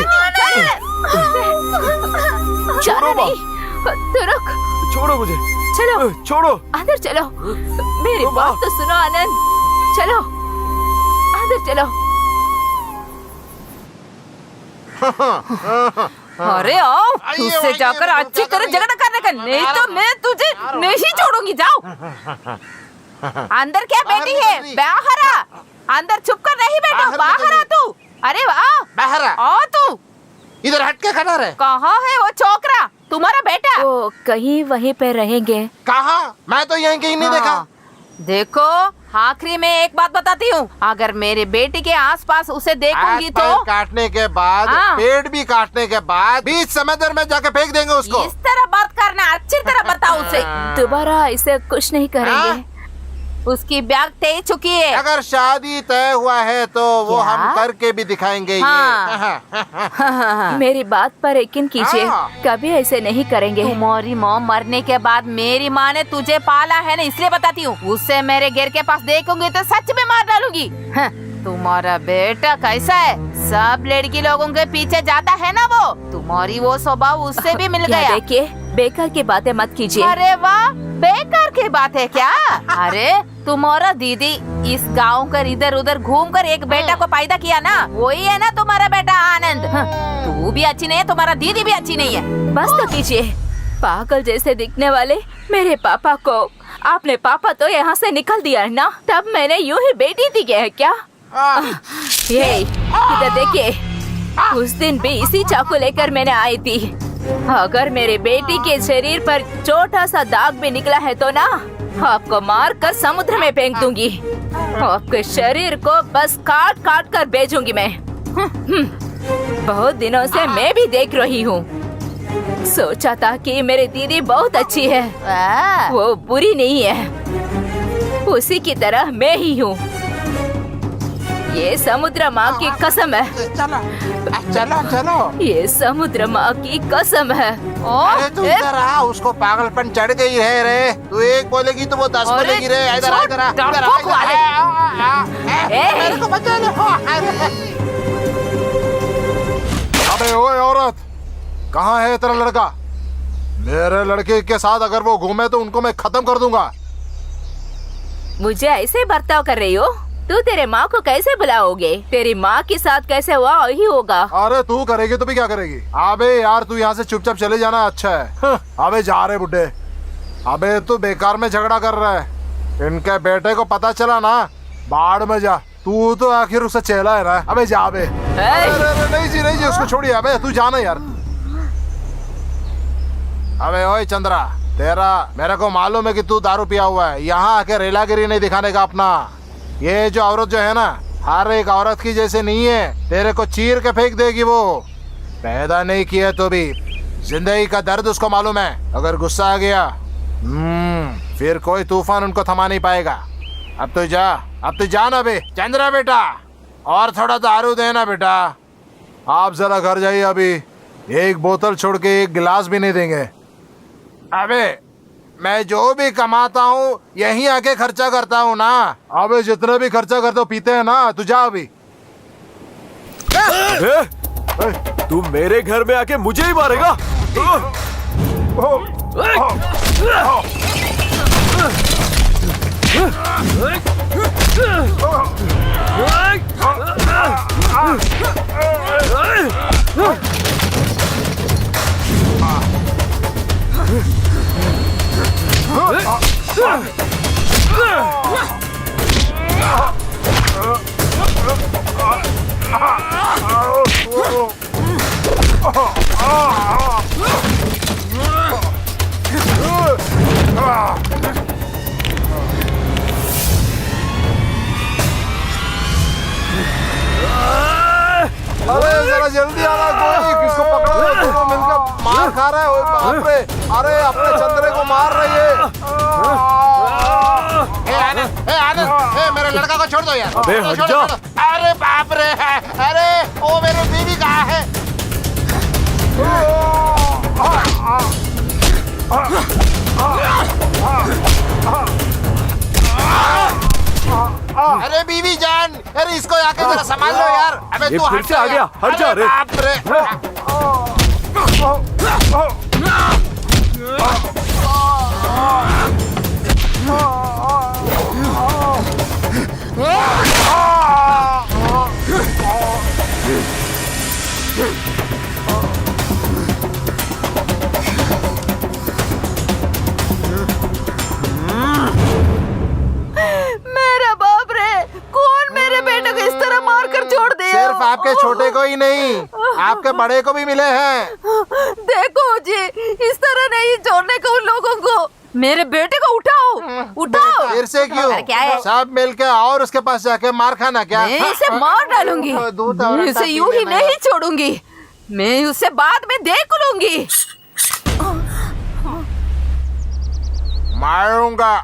छोड़ो नहीं, तो रुक। छोड़ो मुझे, चलो छोड़ो। अंदर चलो, मेरी बात तो सुनो आनंद। चलो अंदर चलो। अरे आओ, तुझसे जाकर अच्छी तरह झगड़ा करने का, नहीं तो मैं तुझे नहीं छोड़ूंगी। जाओ अंदर। क्या बैठी है? बाहर आ। अंदर छुप कर नहीं बैठो, बाहर आ तू। अरे वाह, बाहर आ। आ तू। इधर हट के खड़ा रहे। कहाँ है वो छोकरा, तुम्हारा बेटा? वो कहीं वहीं पे रहेंगे। कहाँ? मैं तो यहीं कहीं नहीं देखा। देखो, आखिरी में एक बात बताती हूँ, अगर मेरे बेटी के आसपास उसे देखूंगी हाथ पैर तो काटने के बाद, हाँ। पेड़ भी काटने के बाद बीच समंदर में जाके फेंक देंगे उसको। इस तरह बात करना, अच्छी तरह बताओ उसे। दोबारा इसे कुछ नहीं करेंगे। उसकी ब्याह तय चुकी है। अगर शादी तय हुआ है तो वो क्या? हम करके भी दिखाएंगे। हाँ। मेरी बात पर यकीन कीजिए, हाँ। कभी ऐसे नहीं करेंगे। तुम्हारी माँ मरने के बाद मेरी माँ ने तुझे पाला है ना, इसलिए बताती हूँ। उससे मेरे घर के पास देखूंगी तो सच में मार डालूंगी। तुम्हारा बेटा कैसा है? सब लड़की लोगों के पीछे जाता है ना वो। तुम्हारी वो स्वभाव उससे भी मिल क्या गया। देखिए, बेकार की बातें मत कीजिए। अरे वाह, बेकार की बात है क्या? अरे तुम्हारा दीदी इस गांव कर इधर उधर घूम कर एक बेटा को पैदा किया ना, वही है ना तुम्हारा बेटा आनंद। तू भी अच्छी नहीं है, तुम्हारा दीदी भी अच्छी नहीं है। बस तो कीजिए। पागल जैसे दिखने वाले मेरे पापा को आपने पापा तो यहाँ से निकल दिया है ना, तब मैंने यूं ही बेटी थी क्या है क्या? ये इधर देखिए, उस दिन भी इसी चाकू लेकर मैंने आई थी। अगर मेरे बेटी के शरीर पर छोटा सा दाग भी निकला है तो ना, आपको मार कर समुद्र में फेंक दूंगी। आपके शरीर को बस काट काट कर बेचूंगी मैं। बहुत दिनों से मैं भी देख रही हूँ। सोचा था कि मेरी दीदी बहुत अच्छी है, वो बुरी नहीं है। उसी की तरह मैं ही हूँ। ये समुद्र माँ की कसम है। चलो चलो चलो। ये समुद्र माँ की कसम है। अरे तू इधर आ, उसको पागलपन चढ़ गई है रे। तू एक बोलेगी तो वो 10 अरे बोलेगी रे। इधर आ, इधर आ, इधर आ, डरपोक वाले। मेरे को बचा लो। अबे ओए औरत, कहाँ है तेरा लड़का? मेरे लड़के के साथ अगर वो घूमे तो उनको मैं खत्म कर दूंगा। मुझे ऐसे बर्ताव कर रही हो? तू तेरे माँ को कैसे बुलाओगे? तेरी माँ के साथ कैसे हुआ वही होगा। अरे तू करेगी तो भी क्या करेगी? अबे यार तू यहाँ से चुपचाप चले जाना अच्छा है। अबे जा रहे बुड्ढे। अबे तू बेकार में झगड़ा कर रहा है। इनके बेटे को पता चला ना बाढ़ में जा। तू तो आखिर उससे चेला है ना। अबे जा बे। अरे नहीं जी नहीं जी, उसको छोड़िए। अबे तू जाना यार। अबे ओए चंद्रा, तेरा मेरे को मालूम है कि तू दारू पिया हुआ है। यहाँ आके रेलागिरी नहीं दिखाने का अपना। ये जो औरत जो है ना, हर एक औरत की जैसे नहीं है। तेरे को चीर के फेंक देगी वो। पैदा नहीं किया तो भी जिंदगी का दर्द उसको मालूम है। अगर गुस्सा आ गया फिर कोई तूफान उनको थमा नहीं पाएगा। अब तो जा ना बे। चंद्रा बेटा, और थोड़ा दारू देना बेटा। आप जरा घर जाइए, अभी एक बोतल छोड़ के एक गिलास भी नहीं देंगे। अबे मैं जो भी कमाता हूँ यहीं आके खर्चा करता हूँ ना। अबे जितने भी खर्चा करते हो पीते हैं ना। तू जा अभी। तू मेरे घर में आके मुझे ही मारेगा? अरे जरा जल्दी आना, कोई किसको पकड़ो। दोनों मिलकर मार खा रहे हो। बाप रे, अरे अपने चंद्रे को मार रही है। आनंद, मेरे लड़का को छोड़ दो यार। अबे हट जा। अरे बाप रे, अरे वो मेरी बीवी कहाँ है? अरे बीवी जान, अरे इसको आके जरा संभाल लो यार। अबे ये तू फिर हट से आ गया, हट जा रे। बाप रे। मेरा बाप रे, कौन मेरे बेटे को इस तरह मार कर छोड़ दिया? सिर्फ आपके छोटे को ही नहीं, आपके बड़े को भी मिले हैं। देखो जी, इस तरह नहीं छोड़ने को उन लोगों को। मेरे बेटे को उठाओ। फिर से क्यों? अरे क्या है? सब मिलके और उसके पास जाके मार खाना क्या? मैं इसे मार डालूंगी। मैं इसे यूं ही नहीं छोड़ूंगी। मैं उसे बाद में देख लूंगी। मारूंगा,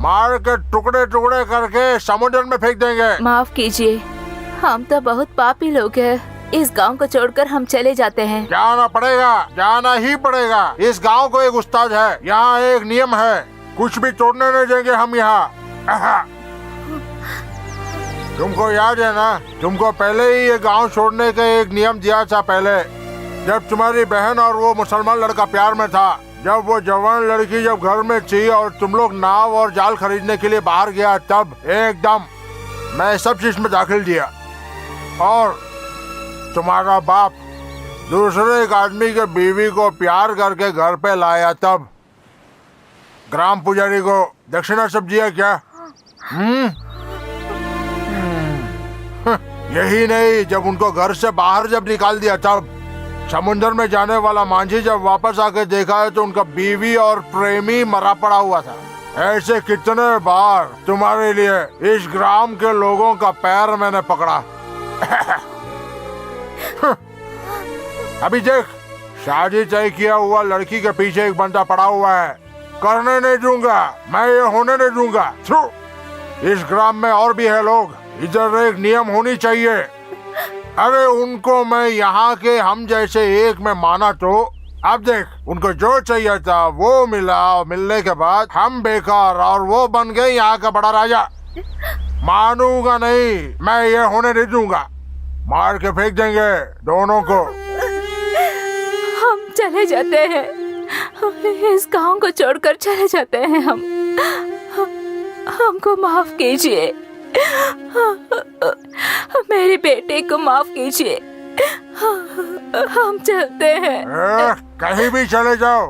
मार के टुकड़े टुकड़े करके समुद्र में फेंक देंगे। माफ कीजिए, हम तो बहुत पापी लोग हैं। इस गांव को छोड़कर हम चले जाते हैं। जाना पड़ेगा, जाना ही पड़ेगा। इस गांव को एक उस्ताद है, यहाँ एक नियम है, कुछ भी तोड़ने नहीं देंगे हम यहाँ। तुमको याद है ना, तुमको पहले ही ये गांव छोड़ने का एक नियम दिया था पहले, जब तुम्हारी बहन और वो मुसलमान लड़का प्यार में था। जब वो जवान लड़की जब घर में थी और तुम लोग नाव और जाल खरीदने के लिए बाहर गया, तब एकदम मैं सब चीज में दाखिल दिया। और तुम्हारा बाप दूसरे एक आदमी के बीवी को प्यार करके घर पे लाया, तब ग्राम पुजारी को दक्षिणा सब दिया क्या? यही नहीं, जब उनको घर से बाहर जब निकाल दिया, तब समुद्र में जाने वाला मांझी जब वापस आके देखा है तो उनका बीवी और प्रेमी मरा पड़ा हुआ था। ऐसे कितने बार तुम्हारे लिए इस ग्राम के लोगों का पैर मैंने पकड़ा। अभी देख, शादी तय किया हुआ लड़की के पीछे एक बंदा पड़ा हुआ है। करने नहीं दूंगा, मैं ये होने नहीं दूंगा। इस ग्राम में और भी है लोग, इधर एक नियम होनी चाहिए। अरे उनको मैं यहाँ के हम जैसे एक में माना तो अब देख, उनको जो चाहिए था वो मिला, मिलने के बाद हम बेकार और वो बन गए यहाँ का बड़ा राजा। मानूंगा नहीं, मैं ये होने नहीं दूंगा। मार के फेंक देंगे दोनों को। हम चले जाते हैं, इस गांव को छोड़कर चले जाते हैं हम। हमको माफ कीजिए, मेरे बेटे को माफ कीजिए। हम चलते हैं। कहीं भी चले जाओ,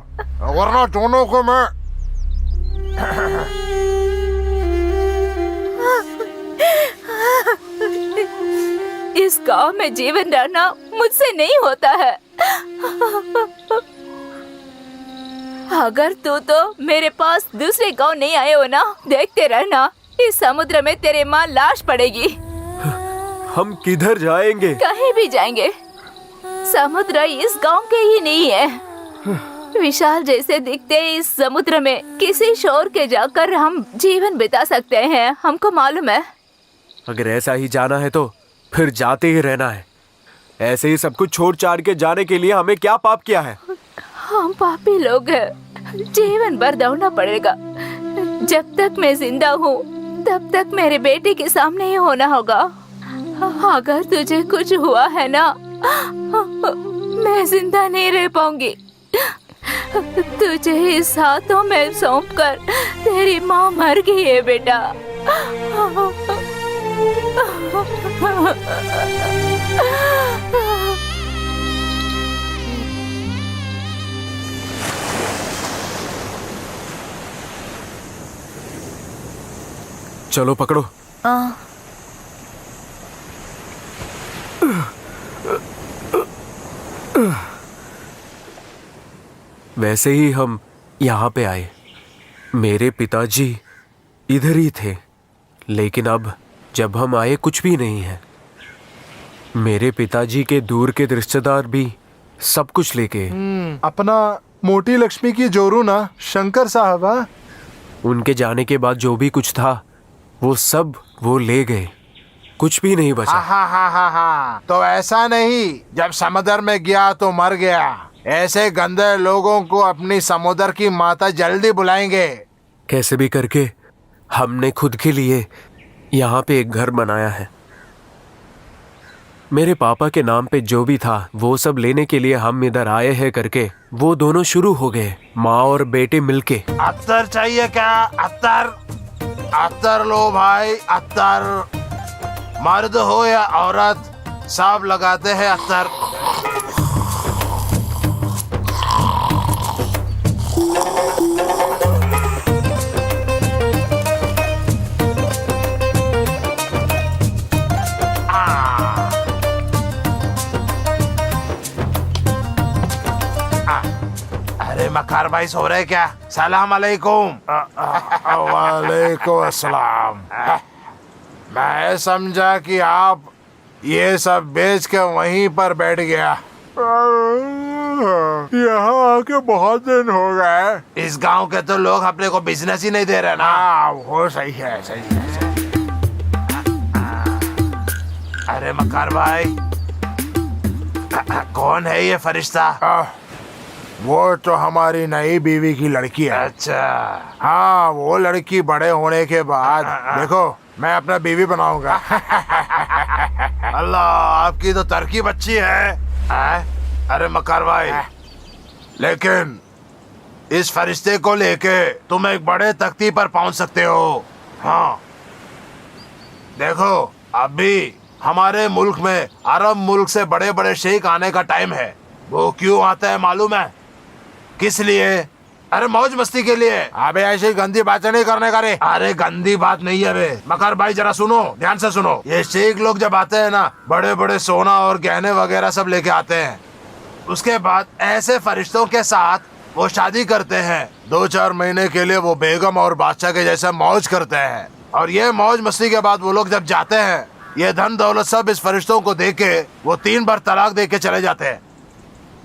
वरना दोनों को मैं इस गांव में जीवन रहना मुझसे नहीं होता है। अगर तू तो मेरे पास दूसरे गांव नहीं आए हो ना, देखते रहना इस समुद्र में तेरे माँ लाश पड़ेगी। हम किधर जाएंगे? कहीं भी जाएंगे, समुद्र इस गांव के ही नहीं है। विशाल जैसे दिखते इस समुद्र में किसी शोर के जाकर हम जीवन बिता सकते हैं, हमको मालूम है। अगर ऐसा ही जाना है तो फिर जाते ही रहना है। ऐसे ही सब कुछ छोड़ छाड़ के जाने के लिए हमें क्या पाप किया है? हम पापी लोग हैं, जीवन भर दौड़ना पड़ेगा। जब तक मैं जिंदा हूँ तब तक मेरे बेटे के सामने ही होना होगा। अगर तुझे कुछ हुआ है ना, मैं जिंदा नहीं रह पाऊंगी। तुझे इस हाथों में सौंपकर तेरी माँ मर गई है बेटा। चलो पकड़ो। वैसे ही हम यहाँ पे आए। मेरे पिताजी इधर ही थे, लेकिन अब जब हम आए कुछ भी नहीं है। मेरे पिताजी के दूर के रिश्तेदार भी सब कुछ लेके। अपना मोटी लक्ष्मी की जोरू ना शंकर साहब। उनके जाने के बाद जो भी कुछ था वो सब वो ले गए, कुछ भी नहीं बचा। हाँ। तो ऐसा नहीं, जब समुद्र में गया तो मर गया। ऐसे गंदे लोगों को अपनी समुद्र की माता जल्दी बुलाएंगे। कैसे भी करके हमने खुद के लिए यहाँ पे एक घर बनाया है। मेरे पापा के नाम पे जो भी था वो सब लेने के लिए हम इधर आए हैं करके वो दोनों शुरू हो गए, माँ और बेटे मिलके। अत्तर चाहिए क्या? अत्तर अत्तर लो भाई, अत्तर। मर्द हो या औरत सब लगाते हैं अत्तर। अरे मक्कार भाई सो रहे क्या? सलाम अलैकुम। वालेकुम अस्सलाम। मैं समझा कि आप ये सब बेच के वहीं पर बैठ गया। यहाँ आके बहुत दिन हो गए। इस गांव के तो लोग अपने को बिजनेस ही नहीं दे रहे ना। वो सही है, सही है। अरे मक्कार भाई, कौन है ये फरिश्ता? वो तो हमारी नई बीवी की लड़की है। अच्छा। हाँ, वो लड़की बड़े होने के बाद देखो मैं अपना बीवी बनाऊंगा। अल्लाह, आपकी तो तरकीब अच्छी है। अरे मक्कार भाई, लेकिन इस फरिश्ते को लेके तुम एक बड़े तख्ती पर पहुंच सकते हो। हाँ देखो, अभी हमारे मुल्क में अरब मुल्क से बड़े बड़े शेख आने का टाइम है। वो क्यों आता है मालूम है? किस लिए? अरे मौज मस्ती के लिए। अबे ऐसी गंदी बातें नहीं करने का रे। अरे गंदी बात नहीं है बे। मकार भाई जरा सुनो, ध्यान से सुनो। ये शेख लोग जब आते हैं ना, बड़े बड़े सोना और गहने वगैरह सब लेके आते हैं। उसके बाद ऐसे फरिश्तों के साथ वो शादी करते हैं। 2-4 महीने के लिए वो बेगम और बादशाह के जैसे मौज करते हैं। और ये मौज मस्ती के बाद वो लोग जब जाते हैं, ये धन दौलत सब इस फरिश्तों को दे के वो 3 बार तलाक दे के चले जाते हैं।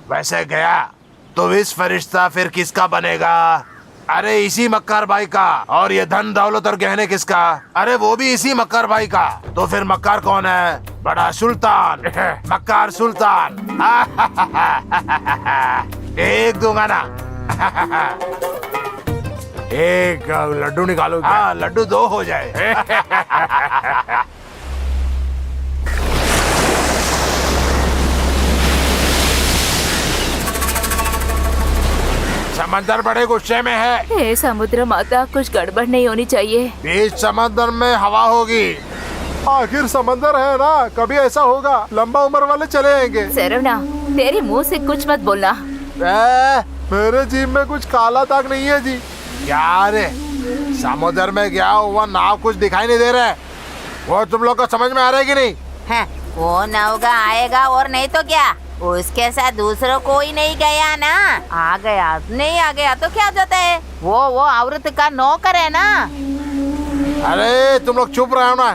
वैसे गया तो इस फरिश्ता फिर किसका बनेगा? अरे इसी मक्कार भाई का। और ये धन दौलत और गहने किसका? अरे वो भी इसी मक्कार भाई का। तो फिर मक्कार कौन है? बड़ा सुल्तान, मक्कार सुल्तान। एक दूंगा ना। एक लड्डू निकालो। हाँ, लड्डू 2 हो जाए। समंदर बड़े गुस्से में है। हे समुद्र माता, कुछ गड़बड़ नहीं होनी चाहिए। बीच समंदर में हवा होगी। आखिर समंदर है ना, कभी ऐसा होगा लंबा उम्र वाले चले आएंगे। सरवना, तेरे मुंह से कुछ मत बोलना। मेरे जीभ में कुछ काला दाग नहीं है जी। क्या रे, समुद्र में गया हुआ नाव कुछ दिखाई नहीं दे रहा है। वो तुम लोग को समझ में आ रहा है कि नहीं? हाँ, वो नवगा आएगा और नहीं तो क्या, उसके साथ दूसरों कोई नहीं गया ना, आ गया नहीं आ गया तो क्या जाता है, वो औरत का नौकर है ना। अरे तुम लोग चुप रहो ना,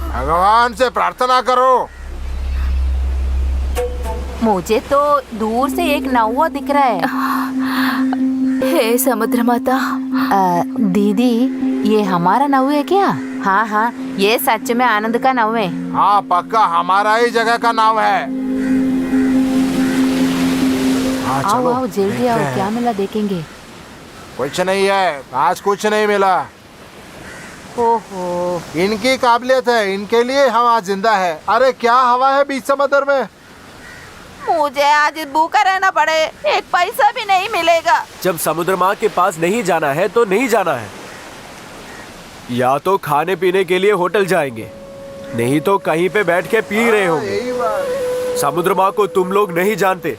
भगवान से प्रार्थना करो। मुझे तो दूर से एक नौवा दिख रहा है। हे समुद्र माता, दीदी ये हमारा नौ है क्या? हाँ हाँ, ये सच में आनंद का नौ है। हाँ पक्का हमारा ही जगह का नाम है। हाँ आओ चलो आओ जल्दी देखते आओ, हैं। क्या मिला देखेंगे। कुछ नहीं है, आज कुछ नहीं मिला। ओहो, इनकी काबिलियत है, इनके लिए हम आज जिंदा है। अरे क्या हवा है बीच समंदर में। मुझे आज भूखा रहना पड़े, एक पैसा भी नहीं मिलेगा। जब समुद्र माँ के पास नहीं जाना है तो नहीं जाना है। या तो खाने पीने के लिए होटल जाएंगे, नहीं तो कहीं पे बैठ के पी रहे होंगे। यही बात। समुद्र माँ को तुम लोग नहीं जानते।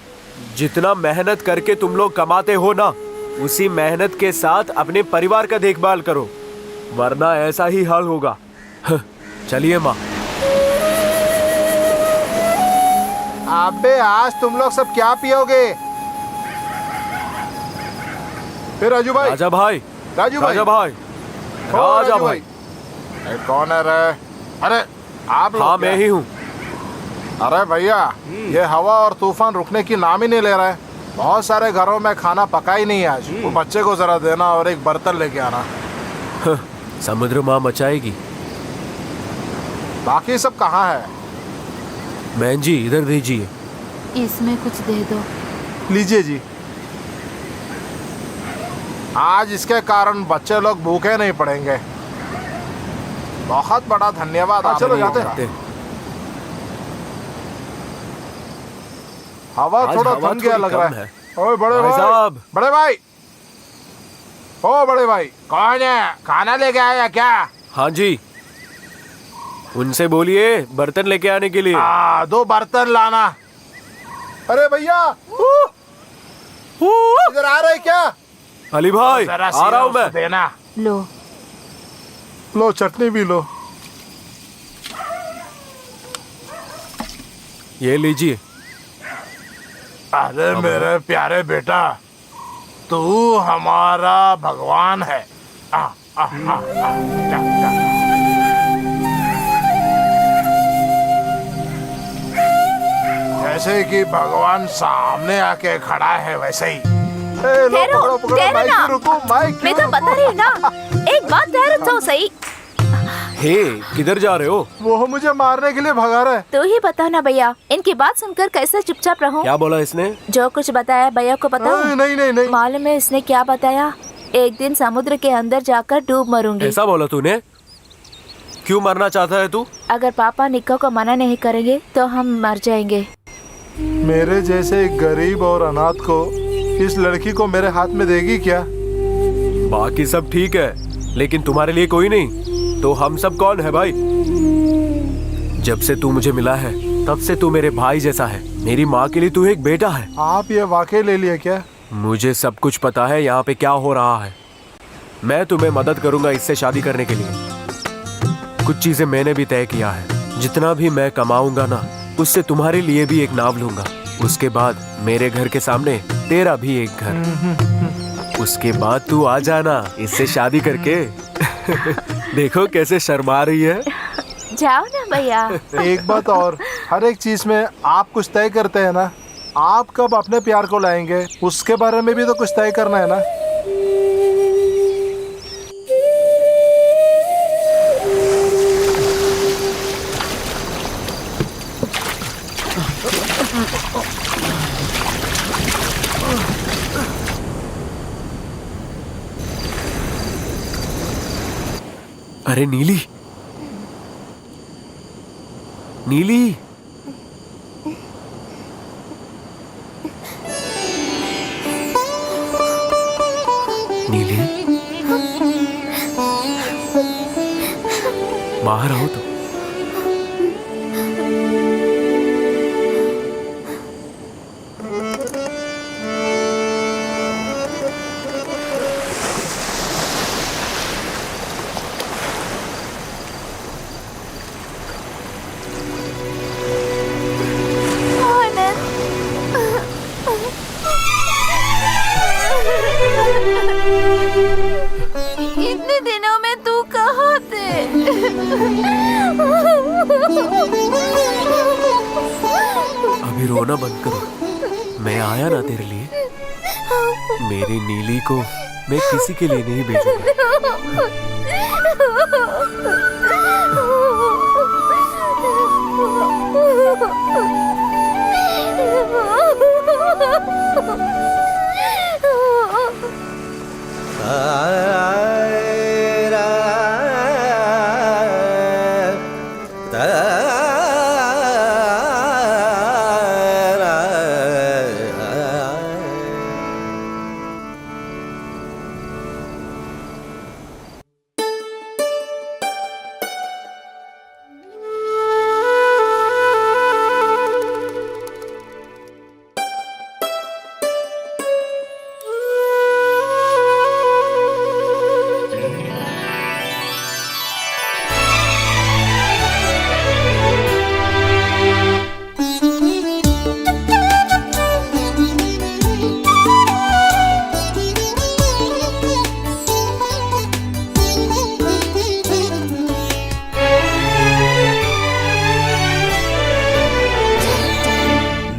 जितना मेहनत करके तुम लोग कमाते हो ना, उसी मेहनत के साथ अपने परिवार का देखभाल करो, वरना ऐसा ही हाल होगा। चलिए माँ। अबे आज तुम लोग सब क्या पियोगे? फिर राजू भाई। राजा भाई, राजू भाई। राजा भाई, ओ, राजा भाई। अरे कौन है रे? अरे आप लोग हाँ क्या? मैं ही हूँ। अरे भैया, ये हवा और तूफान रुकने की नाम ही नहीं ले रहा है। बहुत सारे घरों में खाना पका ही नहीं आज। वो बच्चे को जरा देना और एक बर्तन लेके आना। समुद्र माँ मचाएगी। बाकी सब कहाँ है? बहन जी इधर दीजिए। इसमें कुछ दे दो। लीजिए जी। आज इसके कारण बच्चे लोग भूखे नहीं पड़ेंगे। बहुत बड़ा धन्यवाद। आप चलो लोगों जाते का। हैं। हवा आज थोड़ा हवा थम गया थोड़ी लग रहा कम है। है। ओए बड़े भाई भाई, साहब। बड़े भाई, ओ बड़े भाई, कौन है? खाना लेके आया क्या? हाँ जी, उनसे बोलिए बर्तन लेके आने के लिए। 2 बर्तन लाना। अरे भैया, इधर आ रहे क्या? अली भाई जरा आ रहा हूँ सीधा मैं। उसको देना। लो चटनी भी लो। ये लीजिए। अरे मेरे प्यारे बेटा, तू हमारा भगवान है। जा, जा। जैसे कि भगवान सामने आके खड़ा है वैसे ही। लो, ठहरो, पकड़ो, पकड़ो, ठहरो माइक ना। की रुको, माइक की मैं तो रुको। बता रही हूँ ना, एक बात ठहरो तो सही। हे किधर जा रहे हो? वो मुझे मारने के लिए भगा रहा है। तू ही बता ना भैया, इनकी बात सुनकर कैसे चुपचाप रहूं? क्या बोला इसने? जो कुछ बताया भैया को पता है? नहीं नहीं नहीं। मालूम है इसने क्या बताया? एक दिन समुद्र के अंदर जाकर डूब मरूंगी। ऐसा बोला तूने? क्यों मरना चाहता है तू? अगर पापा निक्को को मना नहीं करेंगे तो हम मर जाएंगे। मेरे जैसे एक गरीब और अनाथ को इस लड़की को मेरे हाथ में देगी क्या? बाकी सब ठीक है, लेकिन तुम्हारे लिए कोई नहीं। तो हम सब कौन है भाई? जब से तू मुझे मिला है तब से तू मेरे भाई जैसा है। मेरी माँ के लिए तू एक बेटा है। आप ये वाकई ले लिए क्या? मुझे सब कुछ पता है यहाँ पे क्या हो रहा है। मैं तुम्हें मदद करूंगा इससे शादी करने के लिए। कुछ चीजें मैंने भी तय किया है। जितना भी मैं कमाऊंगा ना, उससे तुम्हारे लिए भी एक नाव लूंगा। उसके बाद मेरे घर के सामने तेरा भी एक घर। उसके बाद तू आ जाना इससे शादी करके। देखो कैसे शर्मा रही है। जाओ ना भैया। एक बात और, हर एक चीज में आप कुछ तय करते हैं ना। आप कब अपने प्यार को लाएंगे उसके बारे में भी तो कुछ तय करना है ना। अरे नीली, नीली, नीली, बाहर आओ तो। रोना बंद करो। मैं आया ना तेरे लिए। मेरी नीली को मैं किसी के लिए नहीं भेजूंगा।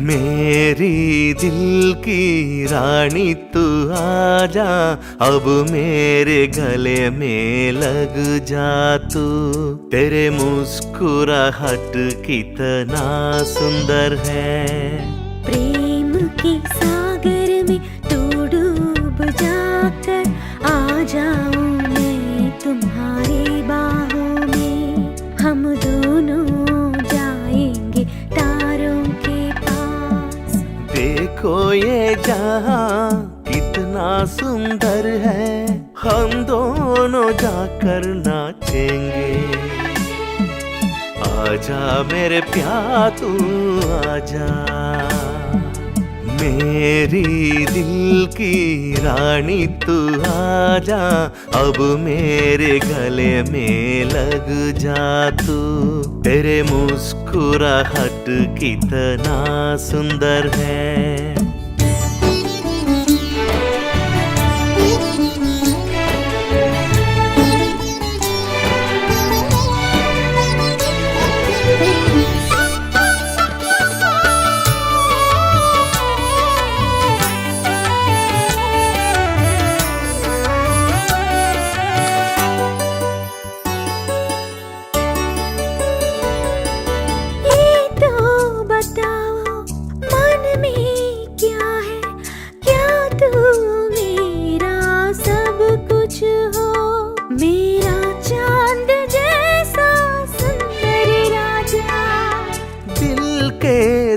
मेरी दिल की रानी तू आजा, अब मेरे गले में लग जा तू। तेरे मुस्कुराहट कितना सुंदर है। प्रेम के सागर में तू डूब जाकर आ जाऊं मैं तुम्हारी बाहों में। हम दोनों जाएंगे तारों के पास। देखो ये जहां कितना सुंदर है, हम दोनों जाकर नाचेंगे। आजा मेरे प्यार तू आजा, मेरी दिल की रानी तू आजा, अब मेरे गले में लग जा तू। तेरे मुस्कुराहट कितना सुंदर है।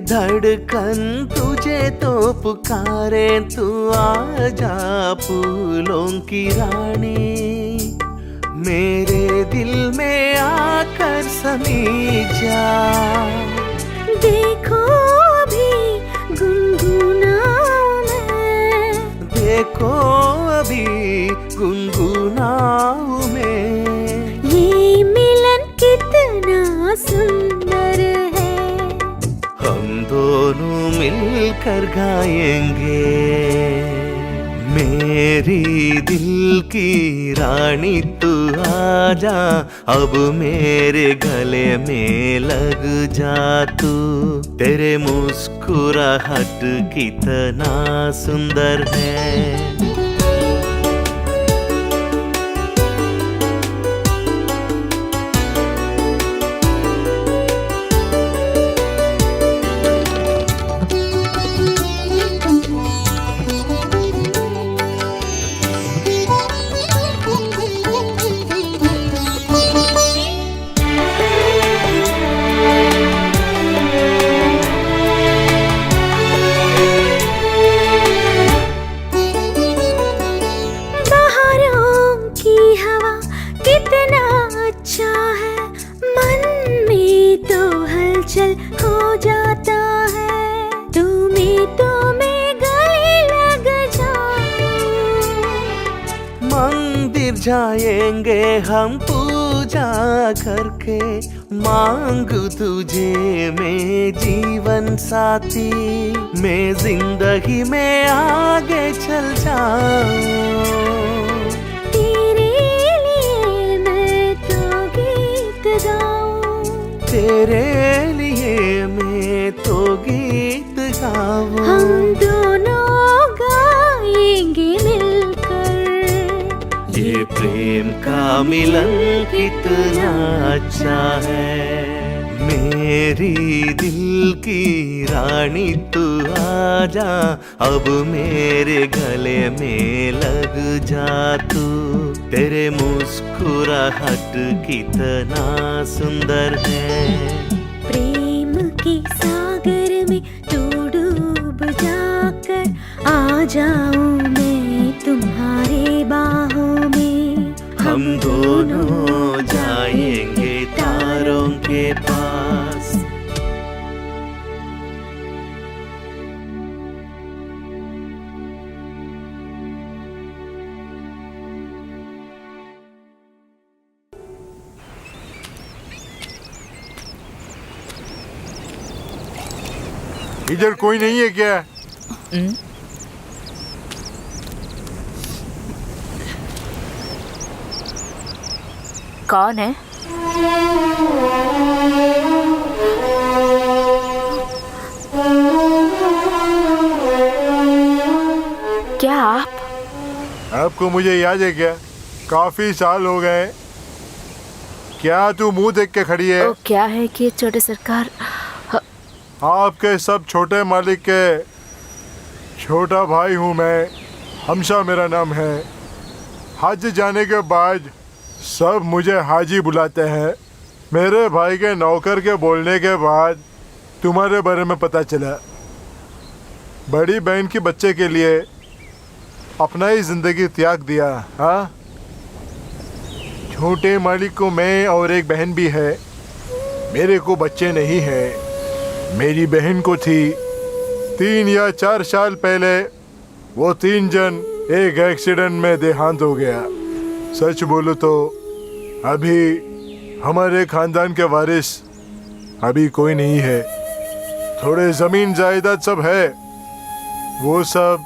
धड़कन तुझे तो पुकारे, तू आजा फूलों की रानी। मेरे दिल में आकर समी जा। देखो अभी गुनगुनाऊं मैं, देखो अभी गुनगुनाऊं मैं। ये मिलन कितना सुंदर है, हम दोनों मिलकर गाएंगे। मेरी दिल की रानी तू आजा, अब मेरे गले में लग जा तू। तेरे मुस्कुराहट कितना सुंदर है। हो जाता है, तुम्हें तो मैं गले लग जाऊं। मंदिर जाएंगे हम पूजा करके, मांगू तुझे मैं जीवन साथी। मैं जिंदगी में आगे चल जाऊं। तेरे लिए मैं तो गीत गाऊं, तेरे लिए मैं मैं तो गीत गाऊं। हम दोनों गाएंगे मिलकर। ये प्रेम का मिलन कितना अच्छा है। मेरी दिल की रानी तू आजा, अब मेरे गले में लग जा तू। तेरे मुस्कुराहट कितना सुंदर है। प्रेम के सागर में तू डूब जाकर, आ जाऊं मैं तुम्हारे बाहों में। हम दोनों जाएंगे तारों के पास। इधर कोई नहीं है क्या? कौन है? क्या आप? आपको मुझे याद है क्या? काफी साल हो गए। क्या तू मुंह देख के खड़ी है? ओ, क्या है कि छोटे सरकार, आपके सब छोटे मालिक के छोटा भाई हूँ मैं। हमशा मेरा नाम है। हज जाने के बाद सब मुझे हाजी बुलाते हैं। मेरे भाई के नौकर के बोलने के बाद तुम्हारे बारे में पता चला। बड़ी बहन की बच्चे के लिए अपना ही जिंदगी त्याग दिया। हाँ, छोटे मालिक को मैं और एक बहन भी है। मेरे को बच्चे नहीं है, मेरी बहन को थी। 3 या 4 साल पहले वो 3 जन एक एक्सीडेंट में देहांत हो गया। सच बोलो तो अभी हमारे खानदान के वारिस अभी कोई नहीं है। थोड़े जमीन जायदाद सब है, वो सब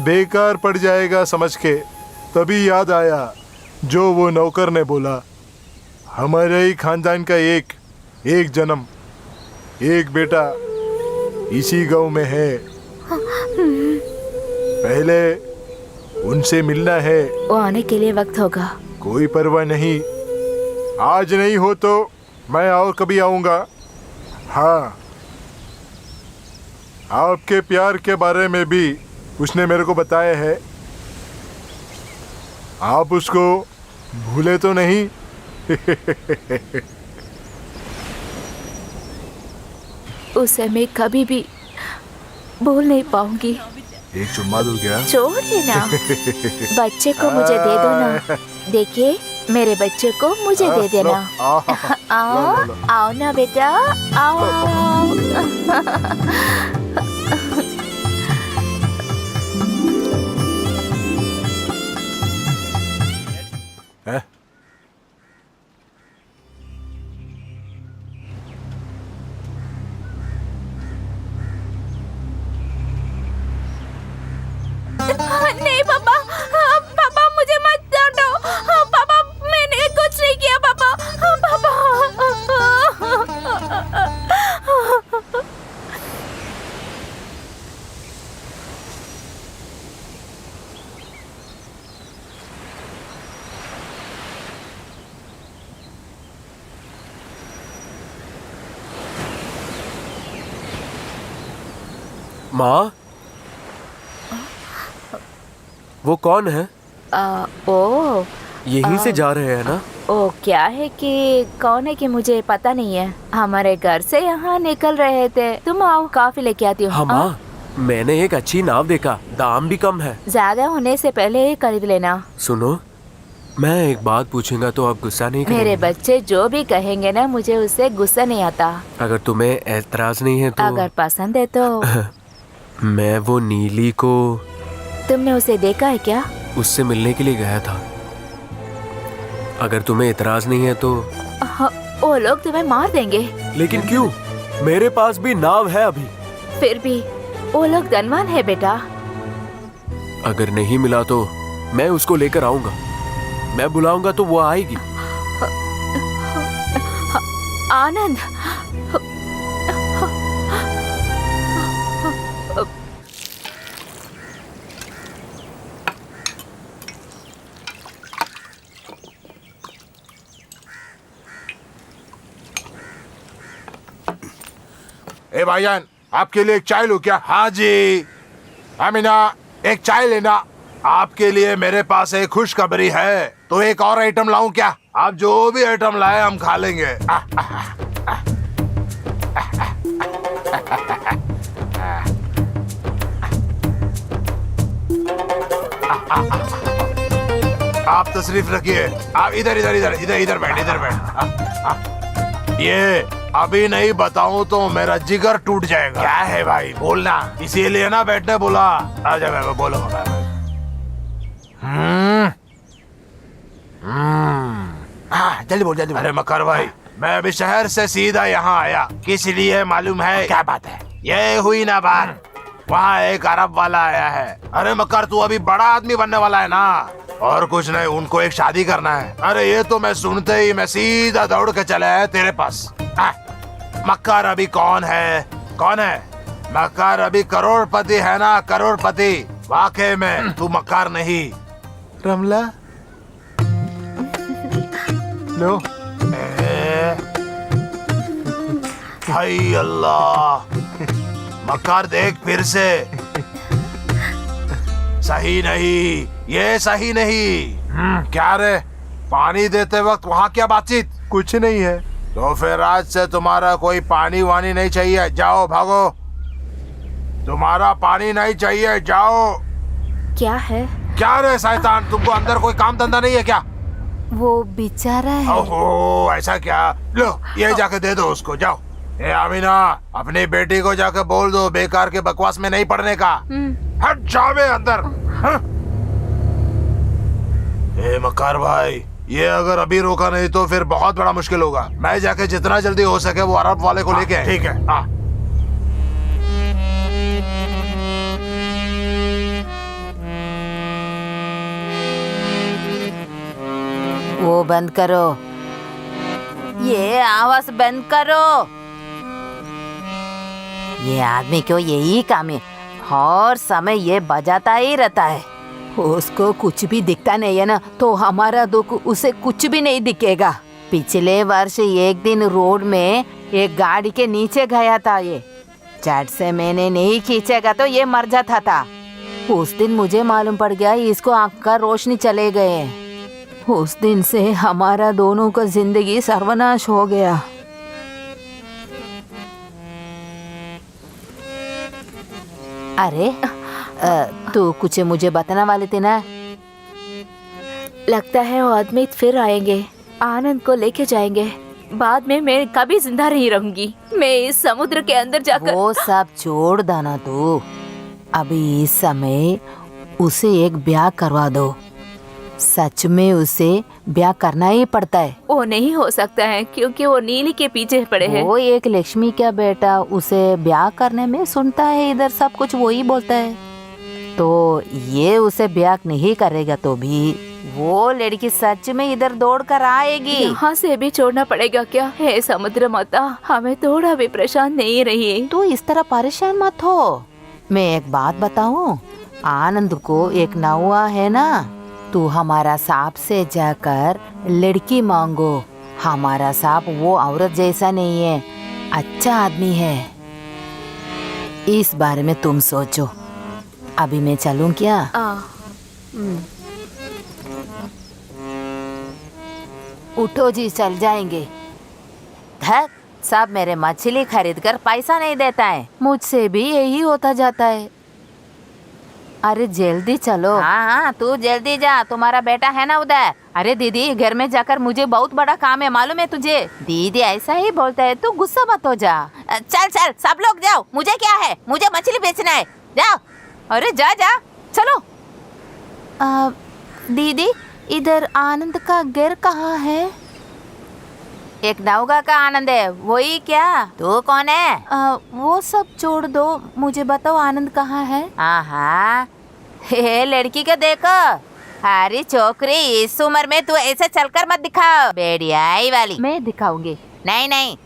बेकार पड़ जाएगा समझ के तभी याद आया जो वो नौकर ने बोला। हमारे ही खानदान का एक जन्म, एक बेटा इसी गांव में है। पहले उनसे मिलना है। वो आने के लिए वक्त होगा। कोई परवाह नहीं, आज नहीं हो तो मैं और कभी आऊंगा। हाँ, आपके प्यार के बारे में भी उसने मेरे को बताया है। आप उसको भूले तो नहीं? उसे मैं कभी भी भूल नहीं पाऊंगी। एक चुम्मा दूं क्या? छोड़िए ना, बच्चे को मुझे दे दो ना। देखिए, मेरे बच्चे को मुझे दे देना। आओ आओ ना बेटा, आओ। नहीं पापा, पापा मुझे मत डांटो। पापा मैंने कुछ नहीं किया पापा। पापा माँ, वो कौन है? ओ यहीं से जा रहे हैं ना? ओ, क्या है कि कौन है कि मुझे पता नहीं है। हमारे घर से यहाँ निकल रहे थे। तुम आओ, कॉफी लेके आती हूँ। हाँ माँ, मैंने एक अच्छी नाव देखा, दाम भी कम है। ज्यादा होने से पहले ही खरीद लेना। सुनो, मैं एक बात पूछूंगा तो आप गुस्सा नहीं करेंगे? मेरे बच्चे जो भी कहेंगे ना, मुझे उससे गुस्सा नहीं आता। अगर तुम्हें एतराज नहीं है तो। अगर पसंद है तो। मैं वो नीली को। तुमने उसे देखा है क्या? उससे मिलने के लिए गया था। अगर तुम्हें इतराज नहीं है तो। वो लोग तुम्हें मार देंगे। लेकिन क्यों? मेरे पास भी नाव है अभी। फिर भी वो लोग धनवान है बेटा। अगर नहीं मिला तो मैं उसको लेकर आऊंगा। मैं बुलाऊंगा तो वो आएगी। आनंद, ए भाईजान, आपके लिए एक चाय लूं क्या? हाँ जी। अमीना, एक चाय लेना। आपके लिए मेरे पास एक खुशखबरी है। तो एक और आइटम लाऊं क्या? आप जो भी आइटम लाए हम खा लेंगे। आप तशरीफ रखिए। आप इधर इधर इधर इधर इधर बैठ, इधर बैठ। ये अभी नहीं बताऊं तो मेरा जिगर टूट जाएगा। क्या है भाई, बोलना। इसीलिए ना बैठने बोला। आजा, मैं बोलो। जल्दी बोल, जल्दी बोल। अरे मकर भाई, मैं अभी शहर से सीधा यहाँ आया। किस लिए मालूम है? क्या बात है? ये हुई ना बात, वहाँ एक अरब वाला आया है। अरे मकर, तू अभी बड़ा आदमी बनने वाला है ना। और कुछ नहीं, उनको एक शादी करना है। अरे ये तो मैं सुनते ही मैं सीधा दौड़ के चला है तेरे पास। मक्कार अभी कौन है? मक्कार अभी करोड़पति है ना, करोड़पति। वाकई में तू मक्कार नहीं। रमला लो। हाय अल्लाह, मक्कार देख फिर से। सही नहीं, ये सही नहीं। क्या रे, पानी देते वक्त वहाँ क्या बातचीत? कुछ नहीं है। तो फिर आज से तुम्हारा कोई पानी वानी नहीं चाहिए। जाओ, भागो। तुम्हारा पानी नहीं चाहिए, जाओ। क्या है? क्या रे शैतान, तुमको अंदर कोई काम धंधा नहीं है क्या? वो बेचारा है। ओहो, ऐसा क्या? लो, ये जाके दे दो उसको, जाओ। ए अमीना, अपनी बेटी को जाके बोल दो बेकार के बकवास में नहीं पड़ने का। हट जावे अंदर। ए मकार भाई, ये अगर अभी रोका नहीं तो फिर बहुत बड़ा मुश्किल होगा। मैं जाके जितना जल्दी हो सके वो अरब वाले को लेके। ठीक है। हाँ, वो बंद करो, ये आवाज बंद करो। ये आदमी क्यों यही काम है, हर समय ये बजाता ही रहता है। उसको कुछ भी दिखता नहीं है ना, तो हमारा दुख उसे कुछ भी नहीं दिखेगा। पिछले वर्ष एक दिन रोड में एक गाड़ी के नीचे गया था ये। झट से मैंने नहीं खींचेगा तो ये मर जाता था। उस दिन मुझे मालूम पड़ गया इसको आँख का रोशनी चले गए। उस दिन से हमारा दोनों का जिंदगी सर्वनाश हो गया। अरे तू कुछ मुझे बताने वाले थे ना? लगता है वो आदमी फिर आएंगे, आनंद को लेके जाएंगे। बाद में मैं कभी जिंदा नहीं रहूंगी। मैं इस समुद्र के अंदर जाकर। वो सब छोड़ देना तू। अभी इस समय उसे एक ब्याह करवा दो। सच में उसे ब्याह करना ही पड़ता है। वो नहीं हो सकता है क्योंकि वो नीली के पीछे पड़े हैं। वो एक लक्ष्मी का बेटा, उसे ब्याह करने में सुनता है इधर सब कुछ वही बोलता है। तो ये उसे ब्याह नहीं करेगा तो भी वो लड़की सच में इधर दौड़ कर आएगी। यहाँ से भी छोड़ना पड़ेगा क्या? हे समुद्र माता, हमें थोड़ा भी परेशान नहीं रहिए। तू इस तरह परेशान मत हो। मैं एक बात बताऊं, आनंद को एक नौआ है ना, तू हमारा सांप से जाकर लड़की मांगो। हमारा सांप वो औरत जैसा नहीं है, अच्छा आदमी है। इस बारे में तुम सोचो। अभी मैं चलूं क्या? उठो जी, चल जाएंगे। धत, सब मेरे मछली खरीद कर पैसा नहीं देता है। मुझसे भी यही होता जाता है। अरे जल्दी चलो। हाँ, तू जल्दी जा, तुम्हारा बेटा है ना उधर। अरे दीदी, घर में जाकर मुझे बहुत बड़ा काम है, मालूम है तुझे? दीदी ऐसा ही बोलता है, तू गुस्सा मत हो जा। चल चल, सब लोग जाओ, मुझे क्या है, मुझे मछली बेचना है, जाओ। अरे जा जा, चलो। दीदी, इधर आनंद का घर कहाँ है? एक नौका का आनंद है, वही क्या? तू कौन है? वो सब छोड़ दो, मुझे बताओ आनंद कहाँ है? हाँ, हे लड़की के देखो। अरे छोकरी, इस उम्र में तू ऐसे चलकर मत दिखाओ, बेड़ियाई वाली। मैं दिखाऊंगी। नहीं नहीं,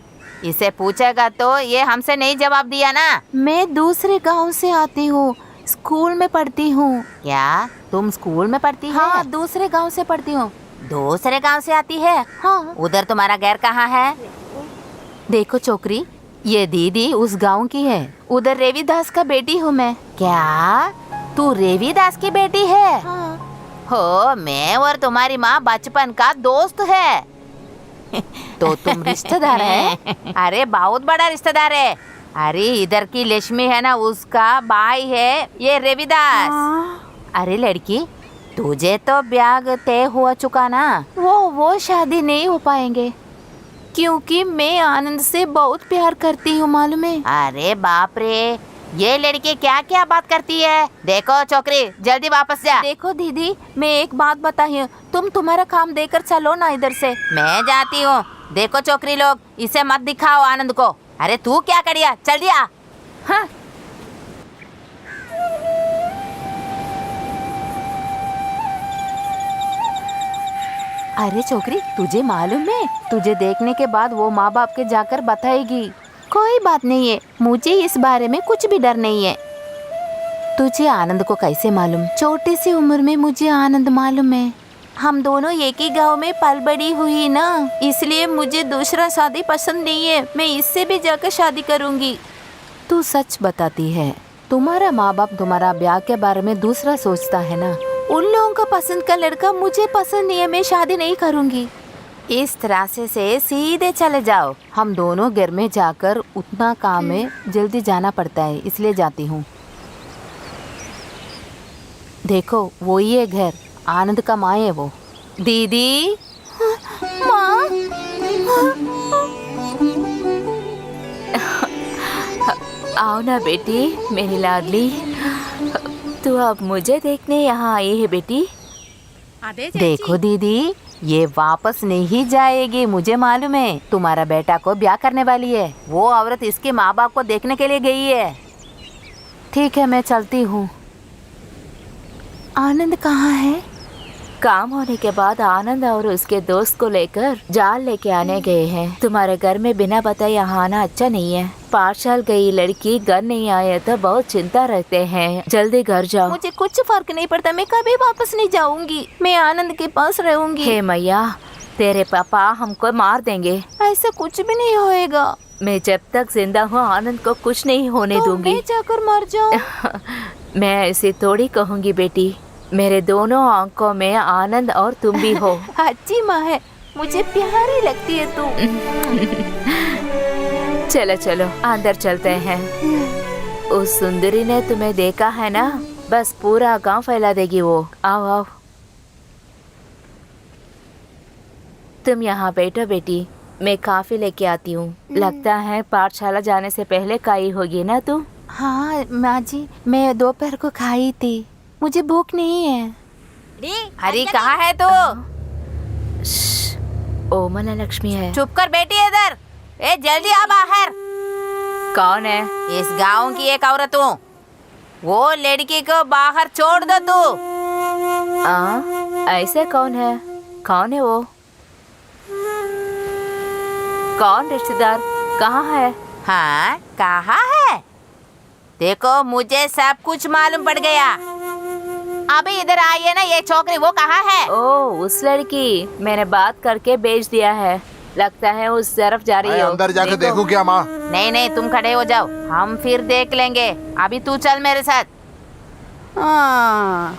इसे पूछेगा तो ये हमसे नहीं जवाब दिया ना। मैं दूसरे गांव से आती हूँ, स्कूल में पढ़ती हूँ। क्या तुम स्कूल में पढ़ती हो? हाँ, दूसरे गांव से पढ़ती हूँ। दूसरे गांव से आती है? हाँ। उधर तुम्हारा घर कहाँ है? देखो छोकरी, ये दीदी उस गांव की है। उधर रेवीदास का बेटी हूँ मैं। क्या तू रेवीदास की बेटी है? हो, मैं और तुम्हारी माँ बचपन का दोस्त है। तो तुम रिश्तेदार है? अरे बहुत बड़ा रिश्तेदार है। अरे इधर की लक्ष्मी है ना, उसका भाई है ये रेवीदास। अरे लड़की, तुझे तो ब्याह तय हुआ चुका ना, वो शादी नहीं हो पाएंगे क्योंकि मैं आनंद से बहुत प्यार करती हूँ, मालूम है? अरे बाप रे, ये लड़की क्या क्या बात करती है। देखो छोकरी, जल्दी वापस जा। देखो दीदी, मैं एक बात बताई हूँ, तुम तुम्हारा काम देकर चलो ना इधर से। मैं जाती हूँ। देखो छोकरी लोग, इसे मत दिखाओ आनंद को। अरे तू क्या करिया, चल दिया। हाँ। अरे छोकरी, तुझे मालूम है, तुझे देखने के बाद वो माँ बाप के जाकर बताएगी। कोई बात नहीं है, मुझे इस बारे में कुछ भी डर नहीं है। तुझे आनंद को कैसे मालूम? छोटी सी उम्र में मुझे आनंद मालूम है। हम दोनों एक ही गांव में पल बड़ी हुई ना, इसलिए मुझे दूसरा शादी पसंद नहीं है। मैं इससे भी जाकर शादी करूंगी। तू सच बताती है? तुम्हारा माँ बाप तुम्हारा ब्याह के बारे में दूसरा सोचता है ना। उन लोगों का पसंद का लड़का मुझे पसंद नहीं है, मैं शादी नहीं करूंगी। इस तरह से सीधे चले जाओ। हम दोनों घर में जाकर उतना काम है, जल्दी जाना पड़ता है, इसलिए जाती हूँ। देखो वो ही है घर, आनंद का माँ है वो। दीदी, माँ। आओ ना बेटी, मेरी लाडली। तू अब मुझे देखने यहाँ आई है बेटी? देखो दीदी, ये वापस नहीं जाएगी, मुझे मालूम है। तुम्हारा बेटा को ब्याह करने वाली है। वो औरत इसके माँ बाप को देखने के लिए गई है। ठीक है, मैं चलती हूँ। आनंद कहाँ है? काम होने के बाद आनंद और उसके दोस्त को लेकर जाल लेके आने गए हैं। तुम्हारे घर में बिना बताए यहाँ आना अच्छा नहीं है। पाठशाल गई लड़की घर नहीं आए तो बहुत चिंता रहते हैं। जल्दी घर जाओ। मुझे कुछ फर्क नहीं पड़ता, मैं कभी वापस नहीं जाऊंगी। मैं आनंद के पास रहूंगी। हे मैया, तेरे पापा हमको मार देंगे। ऐसा कुछ भी नहीं होएगा। मैं जब तक जिंदा हूँ आनंद को कुछ नहीं होने तो दूंगी। मैं जाकर मर जाऊं। मैं ऐसे थोड़ी कहूँगी बेटी। मेरे दोनों आंखों में आनंद और तुम भी हो। अच्छी माँ है, मुझे प्यारी लगती है तू। चलो चलो अंदर चलते हैं। उस सुंदरी ने तुम्हें देखा है ना, बस पूरा गांव फैला देगी वो। आओ आओ, तुम यहाँ बैठो बेटी, मैं काफी लेके आती हूँ। लगता है पाठशाला जाने से पहले खाई होगी ना तू? हाँ माँ जी, मैं दोपहर को खाई थी, मुझे भूख नहीं है। हरी कहाँ है तू? ओमला लक्ष्मी है। चुप कर बेटी इधर। ए जल्दी आ बाहर। कौन है? इस गांव की एक औरत हूँ। वो लड़की को बाहर छोड़ दो तू। ऐसे कौन है? कौन है वो? कौन रिश्तेदार? कहाँ है? हाँ कहाँ है? देखो मुझे सब कुछ मालूम पड़ गया। अभी इधर आई है ना ये छोकरी, वो कहाँ है? ओ उस लड़की, मैंने बात करके बेच दिया है। लगता है उस तरफ जा रही हो। अंदर जाके देखूं क्या माँ? नहीं नहीं, तुम खड़े हो जाओ, हम फिर देख लेंगे। अभी तू चल मेरे साथ। हाँ।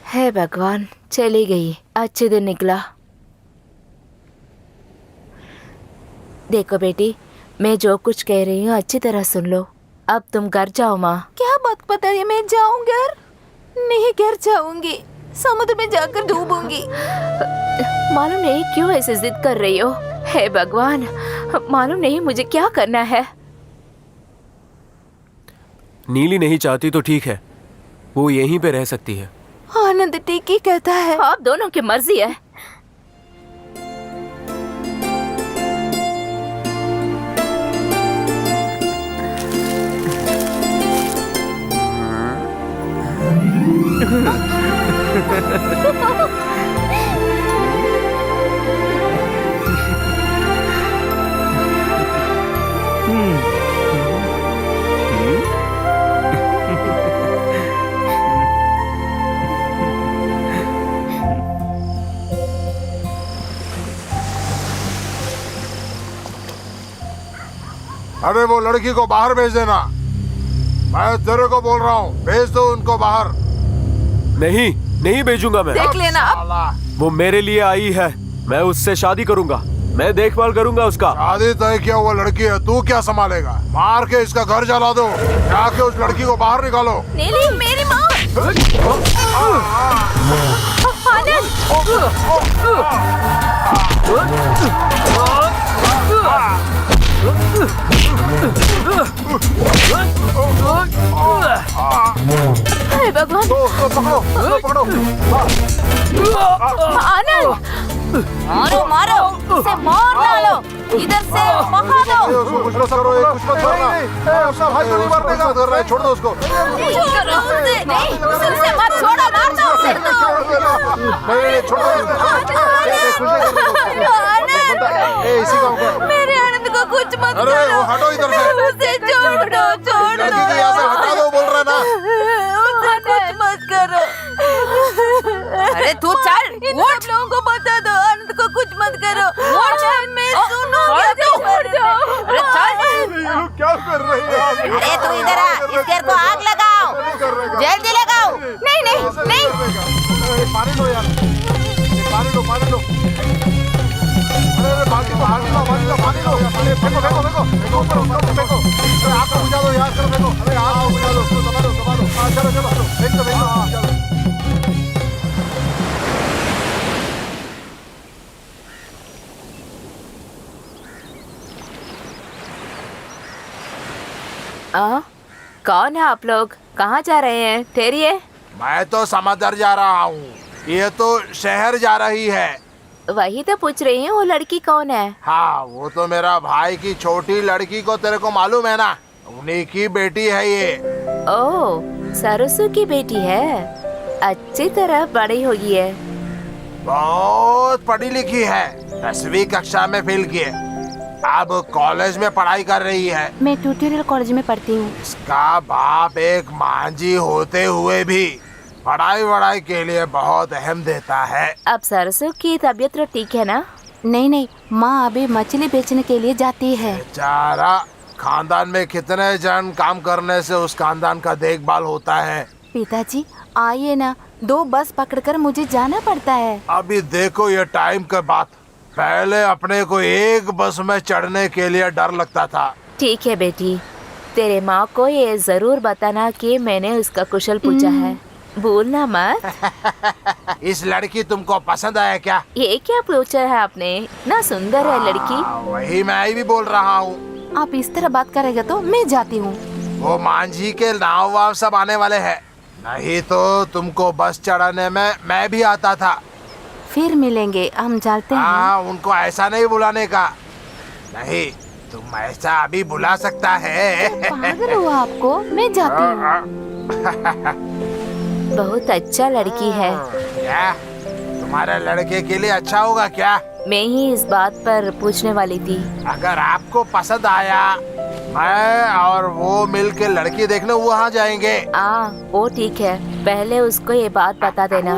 हे भगवान, चली गई। अच्छे दिन निकला। देखो बेटी, मैं जो कुछ कह रही हूँ अच्छी तरह सुन लो। अब तुम घर जाओ माँ। क्या बात पता है? मैं जाऊँ घर? नहीं, घर जाऊंगी, समुद्र में जाकर डूबूंगी। मालूम नहीं क्यों ऐसे जिद कर रही हो। हे भगवान, मालूम नहीं मुझे क्या करना है। नीली नहीं चाहती तो ठीक है, वो यहीं पे रह सकती है। आनंद ठीक ही कहता है। आप दोनों की मर्जी है। अरे वो लड़की को बाहर भेज देना। मैं तेरे को बोल रहा हूँ, भेज दो उनको बाहर। नहीं, नहीं भेजूंगा मैं। देख लेना आप। साला, वो मेरे लिए आई है, मैं उससे शादी करूंगा, मैं देखभाल करूंगा उसका। शादी तय किया हुआ लड़की है, तू क्या संभालेगा? मार के इसका घर जला दो, जाके उस लड़की को बाहर निकालो। नीली मेरी माँ। हे भगवान। पकड़ो पकड़ो पकड़ो। आनंद, मारो मारो, इसे मार डालो, इधर से भगा दो। उसको कुछ मत करो, कुछ मत करना। उसका भाई तो नहीं मारने का कर रहा है, छोड़ दो उसको। छोड़ो उसे, नहीं उसे मत छोड़ो, मार दो उसे। नहीं, छोड़ दो। इसी गाँव का। मेरे आनंद को कुछ मत अरे करो। वो हटो इधर से। उसे छोड़ दो, छोड़ दो। लड़की को यहाँ से हटा दो बोल रहा है ना। उसे कुछ मत करो। अरे तू चल, इन सब लोगों को बता दो, आनंद को कुछ मत करो। मैं सुनूंगी तो। अरे चल। क्या कर रही है? अरे तू इधर आ, इस घर को आग लगाओ, जल्दी लगाओ। नहीं नहीं नहीं। पानी लो यार, पानी लो पानी लो। अरे बाल्टी लो, बाल्टी लो, बाल्टी लो, पानी लो। अरे फेंको फेंको फेंको फेंको ऊपर ऊपर फेंको। अरे आग को बुझा दो यार, चलो फेंको। अरे आग को बुझा दो, दबा दो दबा दो। हाँ चलो चलो चलो, फेंक दो फेंक दो, चलो। कौन है आप लोग? कहाँ जा रहे हैं? ठहरिए। मैं तो समंदर जा रहा हूँ, ये तो शहर जा रही है। वही तो पूछ रही हूँ, वो लड़की कौन है? हाँ, वो तो मेरा भाई की छोटी लड़की को तेरे को मालूम है ना, उन्हीं की बेटी है ये। ओह, सरसू की बेटी है। अच्छी तरह बड़ी होगी है। बहुत पढ़ी लिखी है, 10वीं कक्षा में फेल की है, अब कॉलेज में पढ़ाई कर रही है। मैं ट्यूटोरियल कॉलेज में पढ़ती हूँ। इसका बाप एक मांझी होते हुए भी पढ़ाई वढ़ाई के लिए बहुत अहम देता है। अब सरसू की तबीयत तो ठीक है ना? नहीं नहीं, माँ अभी मछली बेचने के लिए जाती है। बेचारा, खानदान में कितने जन काम करने से उस खानदान का देखभाल होता है। पिताजी आइए ना, 2 बस पकड़कर मुझे जाना पड़ता है। अभी देखो ये टाइम का बात, पहले अपने को एक बस में चढ़ने के लिए डर लगता था। ठीक है बेटी, तेरे माँ को ये जरूर बताना कि मैंने उसका कुशल पूछा है। भूलना मत। इस लड़की तुमको पसंद आया क्या? ये क्या पूछा है आपने? इतना सुंदर है लड़की। वही मैं भी बोल रहा हूँ। आप इस तरह बात करेगा तो मैं जाती हूँ। वो मांझी के नाव वाव सब आने वाले हैं, नहीं तो तुमको बस चढ़ाने में मैं भी आता था। फिर मिलेंगे, हम चलते हैं। हाँ, उनको ऐसा नहीं बुलाने का। नहीं, तुम ऐसा अभी बुला सकता है। पागल हुआ आपको? मैं जाती हूँ। बहुत अच्छा लड़की है। क्या तुम्हारे लड़के के लिए अच्छा होगा क्या? मैं ही इस बात पर पूछने वाली थी। अगर आपको पसंद आया, मैं और वो मिल के लड़की देखने वहाँ जाएंगे। वो ठीक है, पहले उसको ये बात बता देना।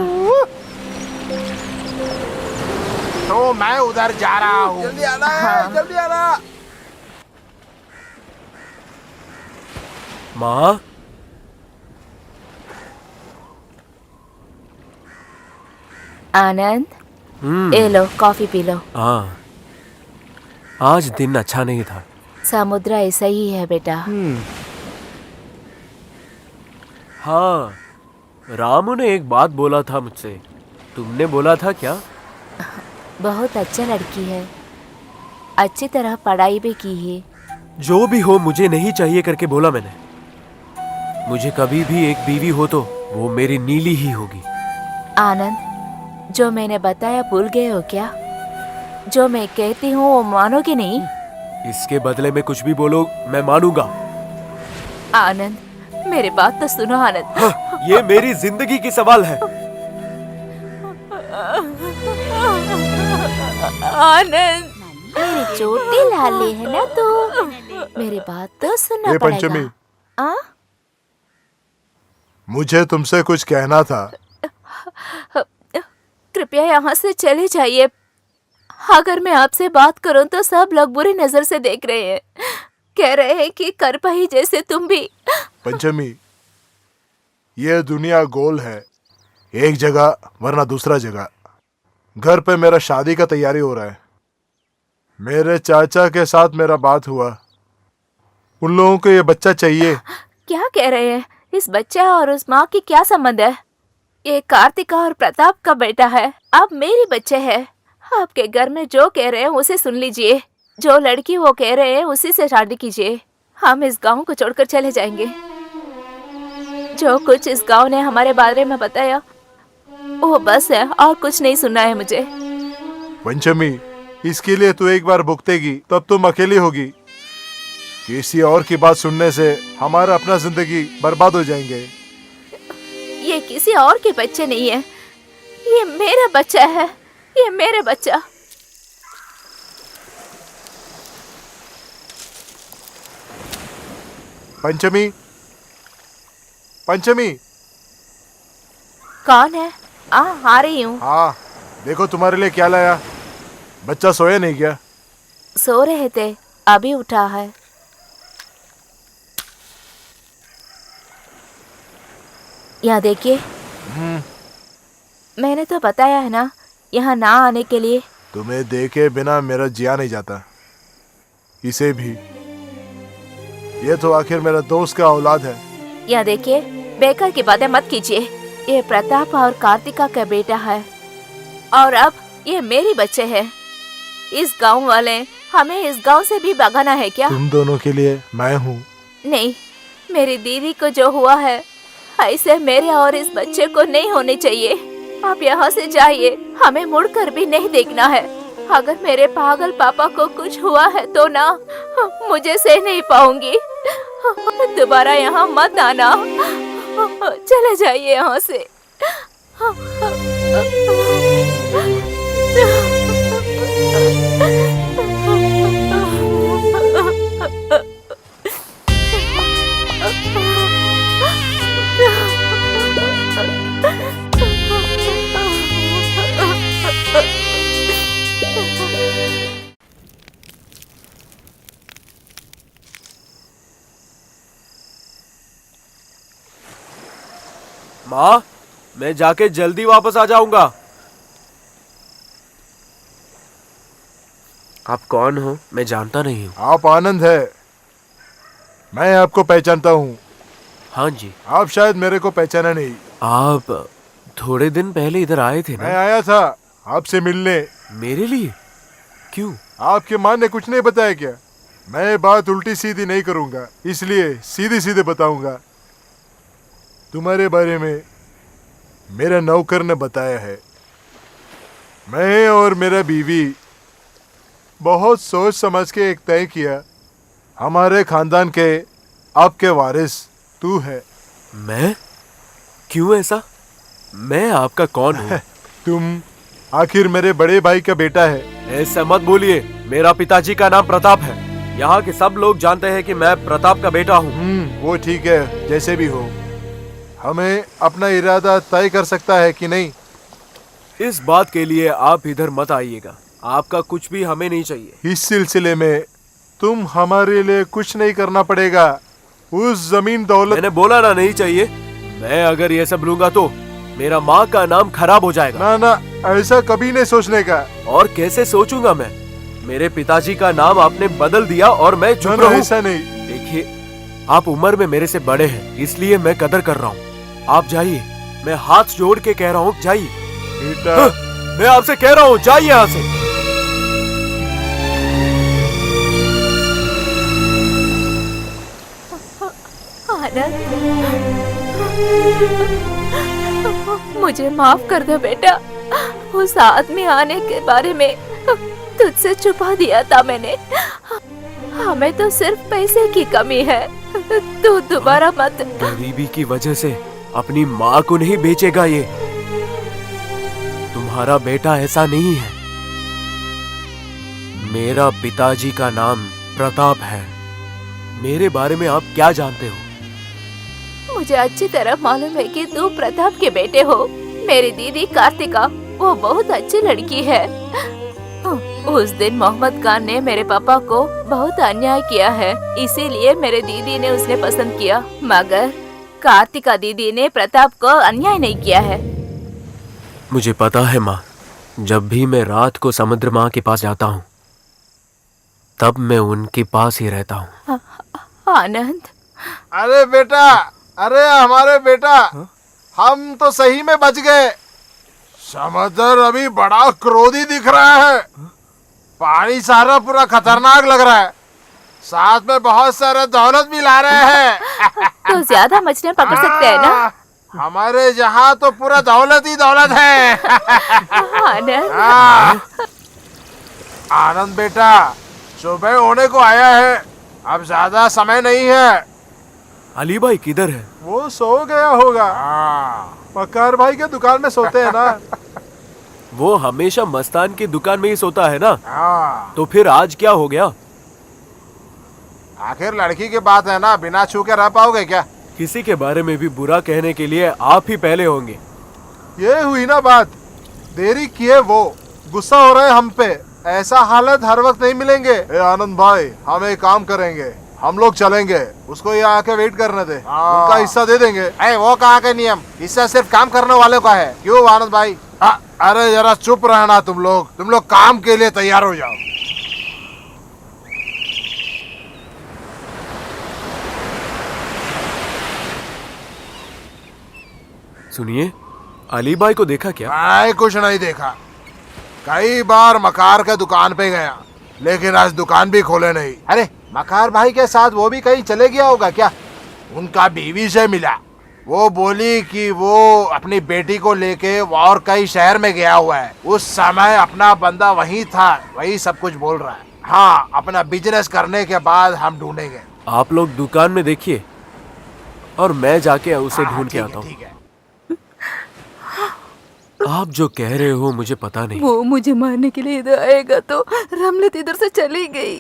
तो मैं उधर जा रहा हूँ। जल्दी आना है, जल्दी आना। माँ, आनंद, ये लो कॉफी पी लो। हाँ, आज दिन अच्छा नहीं था। समुद्र ऐसा ही है बेटा। हाँ, रामू ने एक बात बोला था मुझसे। तुमने बोला था क्या? बहुत अच्छा लड़की है, अच्छी तरह पढ़ाई भी की है। जो भी हो, मुझे नहीं चाहिए करके बोला मैंने। मुझे कभी भी एक बीवी हो तो वो मेरी नीली ही होगी। आनंद, जो मैंने बताया भूल गए हो क्या? जो मैं कहती हूँ वो मानोगे नहीं? इसके बदले में कुछ भी बोलो, मैं मानूंगा। आनंद, मेरी बात तो सुनो आनंद। हाँ, ये मेरी जिंदगी की सवाल है। आनंद, मेरी छोटी लाली है ना तू, मेरी बात तो सुनना ये पड़ेगा। पंचमी, आ? मुझे तुमसे कुछ कहना था। कृपया यहाँ से चले जाइए। अगर मैं आपसे बात करूं तो सब लोग बुरी नजर से देख रहे हैं। कह रहे हैं कि करपाई जैसे तुम भी। पंचमी, ये दुनिया गोल है, एक जगह वरना दूसरा जगह। घर पे मेरा शादी का तैयारी हो रहा है। मेरे चाचा के साथ मेरा बात हुआ, उन लोगों को ये बच्चा चाहिए। क्या कह रहे हैं? इस बच्चे और उस माँ की क्या संबंध है? ये कार्तिका और प्रताप का बेटा है, अब मेरी बच्चे है। आपके घर में जो कह रहे हैं उसे सुन लीजिए, जो लड़की वो कह रहे हैं उसी से शादी कीजिए। हम इस गांव को छोड़कर चले जाएंगे। जो कुछ इस गांव ने हमारे बारे में बताया वो बस है, और कुछ नहीं सुनना है मुझे। पंचमी, इसके लिए तू एक बार भुगतेगी, तब तुम अकेली होगी। किसी और की बात सुनने से हमारा अपना जिंदगी बर्बाद हो जाएंगे। ये किसी और के बच्चे नहीं है, ये मेरा बच्चा है, ये मेरे बच्चा। पंचमी, पंचमी। कौन है? आ रही हूँ। हाँ, देखो तुम्हारे लिए क्या लाया। बच्चा सोया नहीं क्या? सो रहे थे, अभी उठा है। यहाँ देखिए, मैंने तो बताया है ना यहाँ ना आने के लिए। तुम्हें देखे बिना मेरा जिया नहीं जाता। इसे भी, ये तो आखिर मेरा दोस्त का औलाद है। यहाँ देखिए, बेकार की बातें मत कीजिए। ये प्रताप और कार्तिका का बेटा है, और अब ये मेरे बच्चे हैं। इस गांव वाले हमें इस गांव से भी भगाना है क्या? तुम दोनों के लिए मैं हूँ। नहीं, मेरी दीदी को जो हुआ है ऐसे मेरे और इस बच्चे को नहीं होने चाहिए। आप यहाँ से जाइए, हमें मुड़कर भी नहीं देखना है। अगर मेरे पागल पापा को कुछ हुआ है तो ना, मुझे सह नहीं पाऊंगी। दोबारा यहाँ मत आना, चले जाइए यहाँ से। माँ, मैं जाके जल्दी वापस आ जाऊंगा। आप कौन हो? मैं जानता नहीं हूँ। आप आनंद है, मैं आपको पहचानता हूँ। हाँ जी। आप शायद मेरे को पहचाना नहीं। आप थोड़े दिन पहले इधर आए थे मैं ना? आया था आपसे मिलने। मेरे लिए? क्यों? आपकी माँ ने कुछ नहीं बताया क्या? मैं बात उल्टी सीधी नहीं करूँगा, इसलिए सीधे सीधे बताऊंगा। तुम्हारे बारे में मेरा नौकर ने बताया है। मैं और मेरा बीवी बहुत सोच समझ के एक तय किया, हमारे खानदान के आपके वारिस तू है। मैं? क्यों ऐसा? मैं आपका कौन हूँ? तुम आखिर मेरे बड़े भाई का बेटा है। ऐसा मत बोलिए, मेरा पिताजी का नाम प्रताप है। यहाँ के सब लोग जानते हैं कि मैं प्रताप का बेटा हूँ। वो ठीक है, जैसे भी हो। हमें अपना इरादा तय कर सकता है कि नहीं? इस बात के लिए आप इधर मत आइएगा, आपका कुछ भी हमें नहीं चाहिए। इस सिलसिले में तुम हमारे लिए कुछ नहीं करना पड़ेगा। उस जमीन दौलत मैंने बोला ना नहीं चाहिए। मैं अगर ये सब लूंगा तो मेरा माँ का नाम खराब हो जाएगा। ना ना, ऐसा कभी नहीं सोचने का। और कैसे सोचूंगा मैं? मेरे पिताजी का नाम आपने बदल दिया और मैं चुप ना, रहूं? ऐसा नहीं। देखिए, आप उम्र में मेरे से बड़े हैं, इसलिए मैं कदर कर रहा हूँ। आप जाइए, मैं हाथ जोड़ के कह रहा हूँ, जाइए। बेटा, मैं आपसे कह रहा हूँ, जाइए यहाँ से। मुझे माफ कर दो बेटा, उस आदमी आने के बारे में तुझसे छुपा दिया था मैंने। हमें तो सिर्फ पैसे की कमी है, तू दोबारा मत। गरीबी की वजह से अपनी माँ को नहीं बेचेगा ये। तुम्हारा बेटा ऐसा नहीं है। मेरा पिताजी का नाम प्रताप है। मेरे बारे में आप क्या जानते हो? मुझे अच्छी तरह मालूम है कि तू प्रताप के बेटे हो। मेरी दीदी कार्तिका, वो बहुत अच्छी लड़की है। उस दिन मोहम्मद खान ने मेरे पापा को बहुत अन्याय किया है, इसीलिए मेरे दीदी ने उसने पसंद किया, मगर कार्तिका दीदी ने प्रताप को अन्याय नहीं किया है। मुझे पता है माँ, जब भी मैं रात को समुद्र माँ के पास जाता हूँ तब मैं उनके पास ही रहता हूँ। आनंद, अरे बेटा, अरे हमारे बेटा, हम तो सही में बच गए। समुद्र अभी बड़ा क्रोधी दिख रहा है, पानी सारा पूरा खतरनाक लग रहा है, साथ में बहुत सारा दौलत भी ला रहे हैं। तो ज्यादा मछलियाँ पकड़ सकते हैं ना? हमारे यहाँ तो पूरा दौलत ही दौलत है। आनंद, आनंद बेटा, सुबह होने को आया है, अब ज्यादा समय नहीं है। अली भाई किधर है? वो सो गया होगा। मक्कार भाई के दुकान में सोते हैं ना। वो हमेशा मस्तान की दुकान में ही सोता है ना। हाँ, तो फिर आज क्या हो गया? आखिर लड़की की बात है ना, बिना छू के रह पाओगे क्या? किसी के बारे में भी बुरा कहने के लिए आप ही पहले होंगे। ये हुई ना बात, देरी किए वो, गुस्सा हो रहे हम पे। ऐसा हालत हर वक्त नहीं मिलेंगे। ए आनंद भाई, हम एक काम करेंगे, हम लोग चलेंगे, उसको ये आके वेट करने दे, उनका हिस्सा दे देंगे। वो कहाँ के नियम, हिस्सा सिर्फ काम करने वाले का है। क्यों आनंद भाई? अरे जरा चुप रहना तुम लोग काम के लिए तैयार हो जाओ। सुनिए, अली भाई को देखा क्या? मैं कुछ नहीं देखा, कई बार मकार के दुकान पे गया, लेकिन आज दुकान भी खोले नहीं। अरे मकार भाई के साथ वो भी कहीं चले गया होगा क्या? उनका बीवी से मिला, वो बोली कि वो अपनी बेटी को लेके और कई शहर में गया हुआ है। उस समय अपना बंदा वहीं था, वही सब कुछ बोल रहा है। हाँ, अपना बिजनेस करने के बाद हम ढूंढेंगे। आप लोग दुकान में देखिए और मैं जाके उसे ढूंढ के आता हूँ। ठीक है। आप जो कह रहे हो मुझे पता नहीं। वो मुझे मारने के लिए इधर आएगा तो रमलत इधर से चली गई,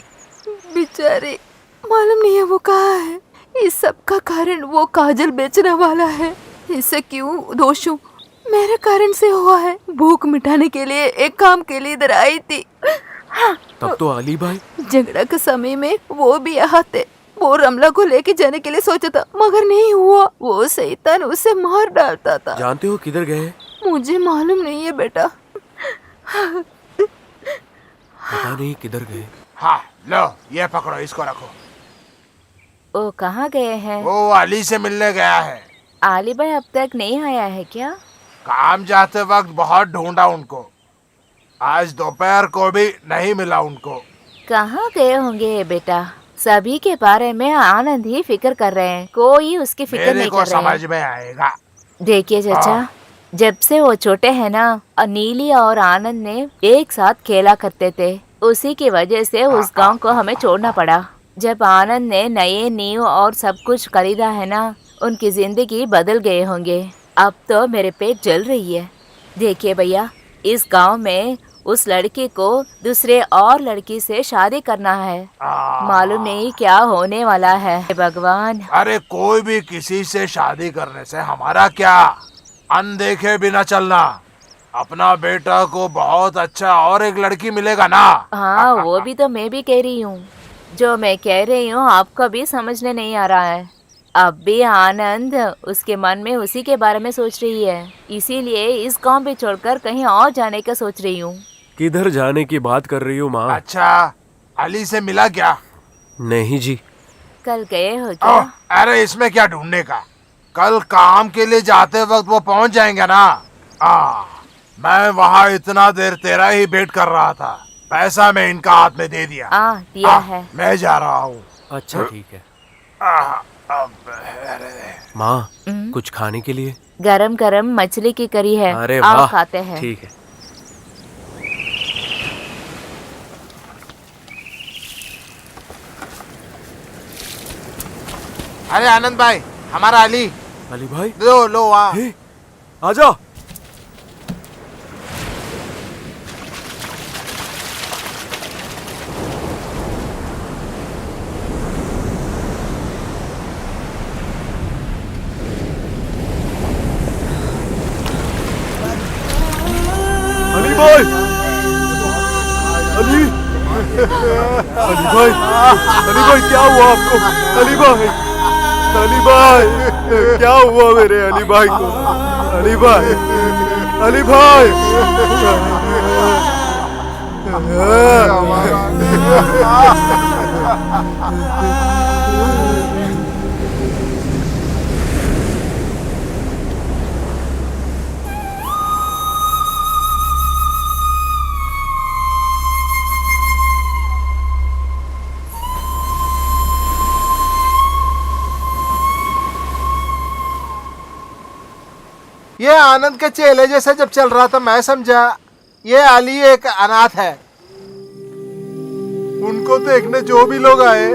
बेचारी, मालूम नहीं है वो कहाँ है। इस सब का कारण वो काजल बेचने वाला है। इसे क्यों दोषूं? मेरे कारण से हुआ है। भूख मिटाने के लिए एक काम के लिए इधर आई थी। तब तो अली भाई झगड़ा के समय में वो भी यहाँ थे। वो रमला को लेके जाने के लिए सोचा था, मगर नहीं हुआ। वो शैतान उसे मार डालता था। जानते हो किधर गए? मुझे मालूम नहीं है बेटा। पता नहीं किधर गए। हाँ लो, ये पकड़ो, इसको रखो। वो कहाँ गए हैं? वो अली से मिलने गया है। आली भाई अब तक नहीं आया है क्या? काम जाते वक्त बहुत ढूंढा उनको, आज दोपहर को भी नहीं मिला उनको। कहाँ गए होंगे बेटा? सभी के बारे में आनंद ही फिक्र कर रहे हैं, कोई उसकी फिक्र नहीं कर रहे समझ में आएगा। देखिए चाचा, जब से वो छोटे हैं ना, नीली और आनंद ने एक साथ खेला करते थे, उसी की वजह से उस गांव को हमें छोड़ना पड़ा। जब आनंद ने नए नींव और सब कुछ खरीदा है ना, उनकी जिंदगी बदल गए होंगे। अब तो मेरे पेट जल रही है। देखिए भैया, इस गांव में उस लड़की को दूसरे और लड़की से शादी करना है। मालूम नहीं क्या होने वाला है। भगवान, अरे कोई भी किसी से शादी करने से हमारा क्या, अनदेखे बिना चलना। अपना बेटा को बहुत अच्छा और एक लड़की मिलेगा ना। हाँ, वो भी तो मैं भी कह रही हूँ। जो मैं कह रही हूँ आपको भी समझने नहीं आ रहा है। अब भी आनंद उसके मन में उसी के बारे में सोच रही है, इसीलिए इस गांव भी छोड़कर कहीं और जाने का सोच रही हूँ। किधर जाने की बात कर रही हूँ माँ? अच्छा, अली से मिला क्या? नहीं जी। कल गए हो क्या? अरे इसमें क्या ढूंढने का, कल काम के लिए जाते वक्त वो पहुंच जाएंगे ना। मैं वहाँ इतना देर तेरा ही वेट कर रहा था, पैसा मैं इनका हाथ में दे दिया। दिया है। मैं जा रहा हूँ। अच्छा ठीक है। माँ, कुछ खाने के लिए? गरम गरम मछली की करी है। अरे आओ वाह, खाते हैं। ठीक है। अरे आनंद भाई, हमारा अली। अली भाई, लो लो आ। आजा। अली भाई, अली अली भाई क्या हुआ आपको? अली भाई क्या हुआ मेरे अली भाई को? अली भाई ये आनंद के चेले जैसे जब चल रहा था मैं समझा ये अली एक अनाथ है। उनको देखने जो भी लोग आए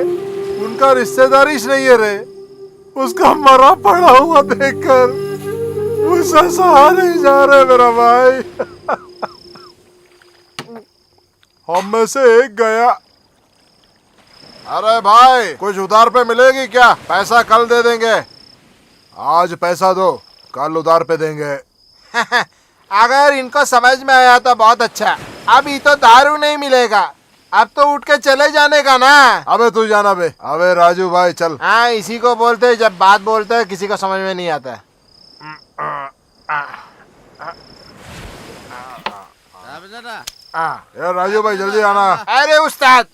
उनका रिश्तेदार ही नहीं है रे। उसका मरा पड़ा हुआ देखकर उसे सहा नहीं जा रहे मेरा भाई। हम में से एक गया। अरे भाई कुछ उधार पे मिलेगी क्या? पैसा कल दे देंगे। आज पैसा दो, कल उधार पे देंगे। अगर इनको समझ में आया तो बहुत अच्छा। अभी तो दारू नहीं मिलेगा, अब तो उठ के चले जाने का ना। अबे तू जाना बे। अबे राजू भाई चल। हाँ इसी को बोलते हैं जब बात बोलते हैं किसी को समझ में नहीं आता। यार राजू भाई जल्दी आना। अरे उस्ताद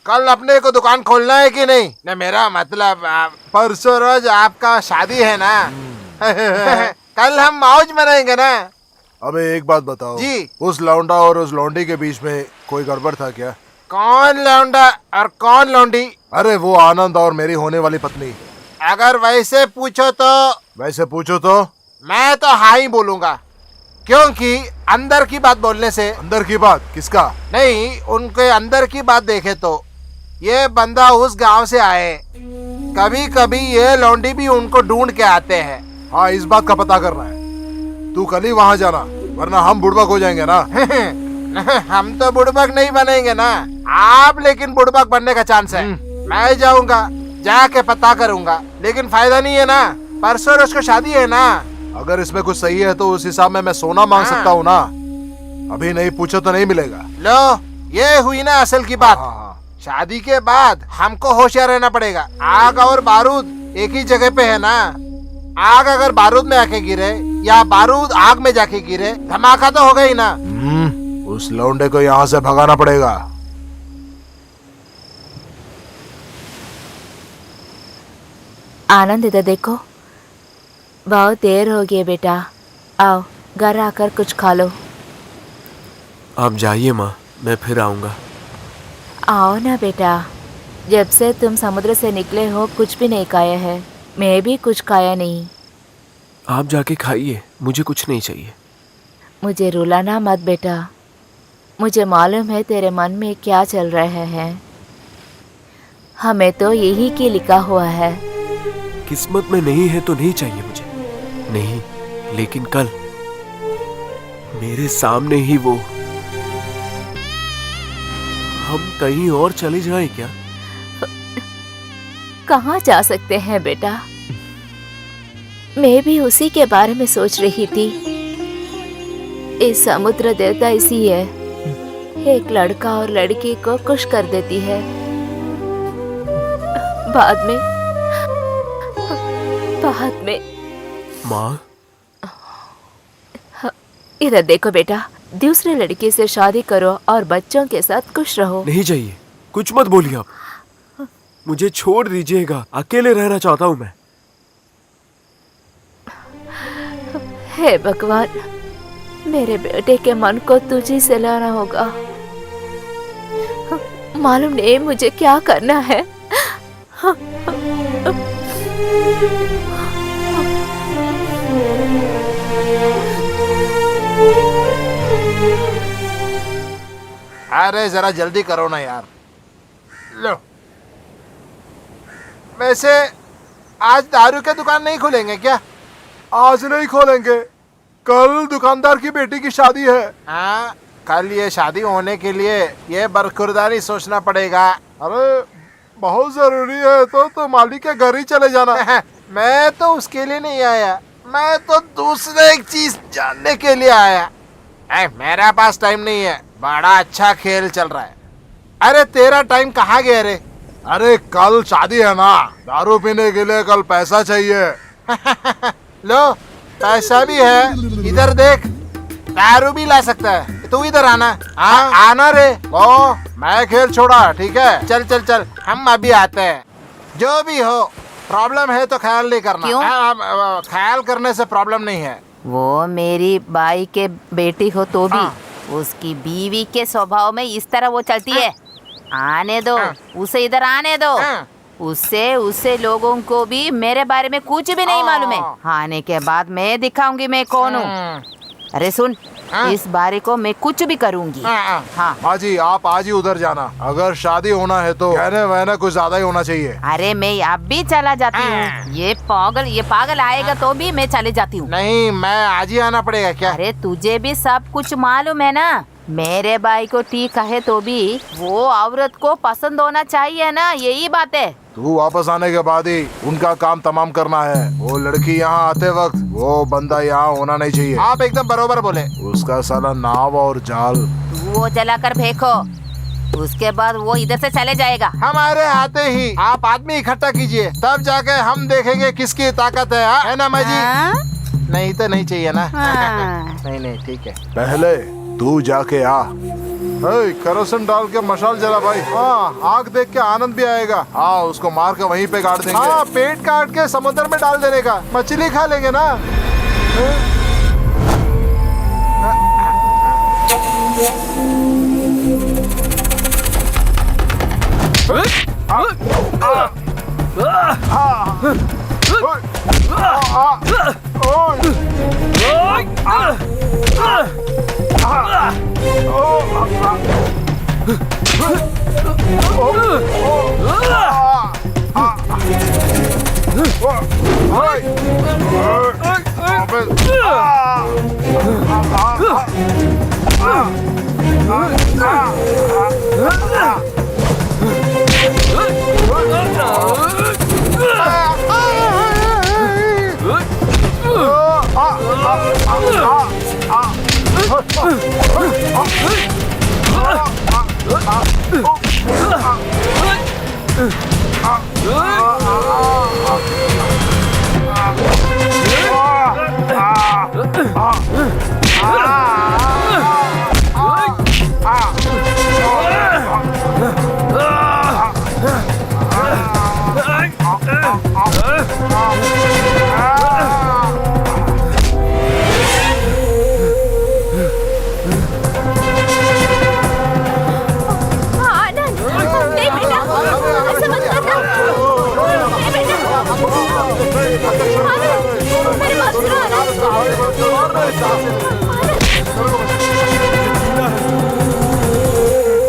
कल अपने को दुकान खोलना है कि नहीं? न मेरा मतलब परसों रोज आपका शादी है ना। कल हम मौज मनाएंगे ना। अबे एक बात बताओ जी, उस लौंडा और उस लौंडी के बीच में कोई गड़बड़ था क्या? कौन लौंडा और कौन लौंडी? अरे वो आनंद और मेरी होने वाली पत्नी। अगर वैसे पूछो तो मैं तो हाँ ही बोलूंगा, क्योंकि अंदर की बात बोलने से। अंदर की बात किसका? नहीं उनके अंदर की बात देखे तो ये बंदा उस गांव से आए, कभी कभी ये लौंडी भी उनको ढूंढ के आते हैं। हाँ इस बात का पता करना है। तू कल ही वहाँ जाना वरना हम बुड़बक हो जाएंगे ना। हम तो बुड़बक नहीं बनेंगे ना आप, लेकिन बुड़बक बनने का चांस है। मैं जाऊंगा, जाके पता करूंगा, लेकिन फायदा नहीं है ना। परसों रोज को शादी है ना। अगर इसमें कुछ सही है तो उस हिसाब में मैं सोना मांग सकता हूँ ना। अभी नहीं पूछो तो नहीं मिलेगा। लो ये हुई ना असल की बात। शादी के बाद हमको होशियार रहना पड़ेगा। आग और बारूद एक ही जगह पे है ना। आग अगर बारूद में आके गिरे या बारूद आग में जाके गिरे धमाका तो होगा ही ना। उस लौंडे को यहाँ से भगाना पड़ेगा। आनंद इधर देखो, बहुत देर हो गई बेटा, आओ घर आकर कुछ खा लो। आप जाइए माँ, मैं फिर आऊंगा। आओ ना बेटा, जब से तुम समुद्र से निकले हो कुछ भी नहीं खाया है। मैं भी कुछ खाया नहीं। आप जाके खाइए, मुझे कुछ नहीं चाहिए। मुझे रुलाना मत बेटा, मुझे मालूम है तेरे मन में क्या चल रहा है। हमें तो यही की लिखा हुआ है। किस्मत में नहीं है तो नहीं चाहिए मुझे, नहीं। लेकिन कल मेरे सामने ही वो, हम कहीं और चले जाएं क्या? कहाँ जा सकते हैं बेटा? मैं भी उसी के बारे में सोच रही थी। इस समुद्र देवता इसी है, एक लड़का और लड़की को खुश कर देती है, बाद में माँ इधर देखो बेटा, दूसरे लड़की से शादी करो और बच्चों के साथ खुश रहो। नहीं चाहिए, कुछ मत बोलिए आप। मुझे छोड़ दीजिएगा, अकेले रहना चाहता हूँ मैं। हे भगवान, मेरे बेटे के मन को तुझी से लाना होगा। मालूम नहीं मुझे क्या करना है। अरे जरा जल्दी करो ना यार। लो वैसे आज दारू की दुकान नहीं खोलेंगे क्या? आज नहीं खोलेंगे, कल दुकानदार की बेटी की शादी है। हाँ कल ये शादी होने के लिए ये बरखुरदारी सोचना पड़ेगा। अरे बहुत जरूरी है तो मालिक के घर ही चले जाना। मैं तो उसके लिए नहीं आया, मैं तो दूसरे एक चीज जानने के लिए आया। मेरा पास टाइम नहीं है, बड़ा अच्छा खेल चल रहा है। अरे तेरा टाइम कहाँ गया रे? अरे कल शादी है ना, दारू पीने के लिए कल पैसा चाहिए। लो पैसा भी है, इधर देख, दारू भी ला सकता है। तू इधर आना। हाँ आना रे। ओ मैं खेल छोड़ा, ठीक है। चल चल चल, हम अभी आते हैं। जो भी हो, प्रॉब्लम है तो ख्याल नहीं करना। क्यों? ख्याल करने से प्रॉब्लम नहीं है। वो मेरी बाई के बेटी हो तो भी हाँ। उसकी बीवी के स्वभाव में इस तरह वो चलती है। आने दो, उसे इधर आने दो। हाँ। उससे लोगों को भी मेरे बारे में कुछ भी नहीं मालूम है। आने के बाद मैं दिखाऊंगी मैं कौन हूँ। अरे सुन, हाँ। इस बारी को मैं कुछ भी करूंगी। हाँ। हाँ। हाजी आप आज ही उधर जाना। अगर शादी होना है तो कहने वहने कुछ ज्यादा ही होना चाहिए। अरे मैं अब भी चला जाती हूँ। ये पागल आएगा तो भी मैं चली जाती हूँ। नहीं, मैं आज ही आना पड़ेगा क्या? अरे तुझे भी सब कुछ मालूम है ना। मेरे भाई को ठीक है तो भी वो औरत को पसंद होना चाहिए ना, यही बात है। तू वापस आने के बाद ही उनका काम तमाम करना है। वो लड़की यहाँ आते वक्त वो बंदा यहाँ होना नहीं चाहिए। आप एकदम बरोबर बोले। उसका साला नाव और जाल। तू वो जलाकर फेंको, उसके बाद वो इधर से चले जाएगा। हमारे आते ही आप आदमी इकट्ठा कीजिए, तब जाके हम देखेंगे किसकी ताकत है ना माँ जी? हाँ? नहीं तो नहीं चाहिए ना। हाँ। नहीं ठीक है। पहले तू जाके आ। केरोसिन डाल के मशाल जला भाई। हाँ आग देख के आनंद भी आएगा। हाँ उसको मार के वहीं पे गाड़ देंगे। हाँ पेट काट के समुद्र में डाल देने का, मछली खा लेंगे ना।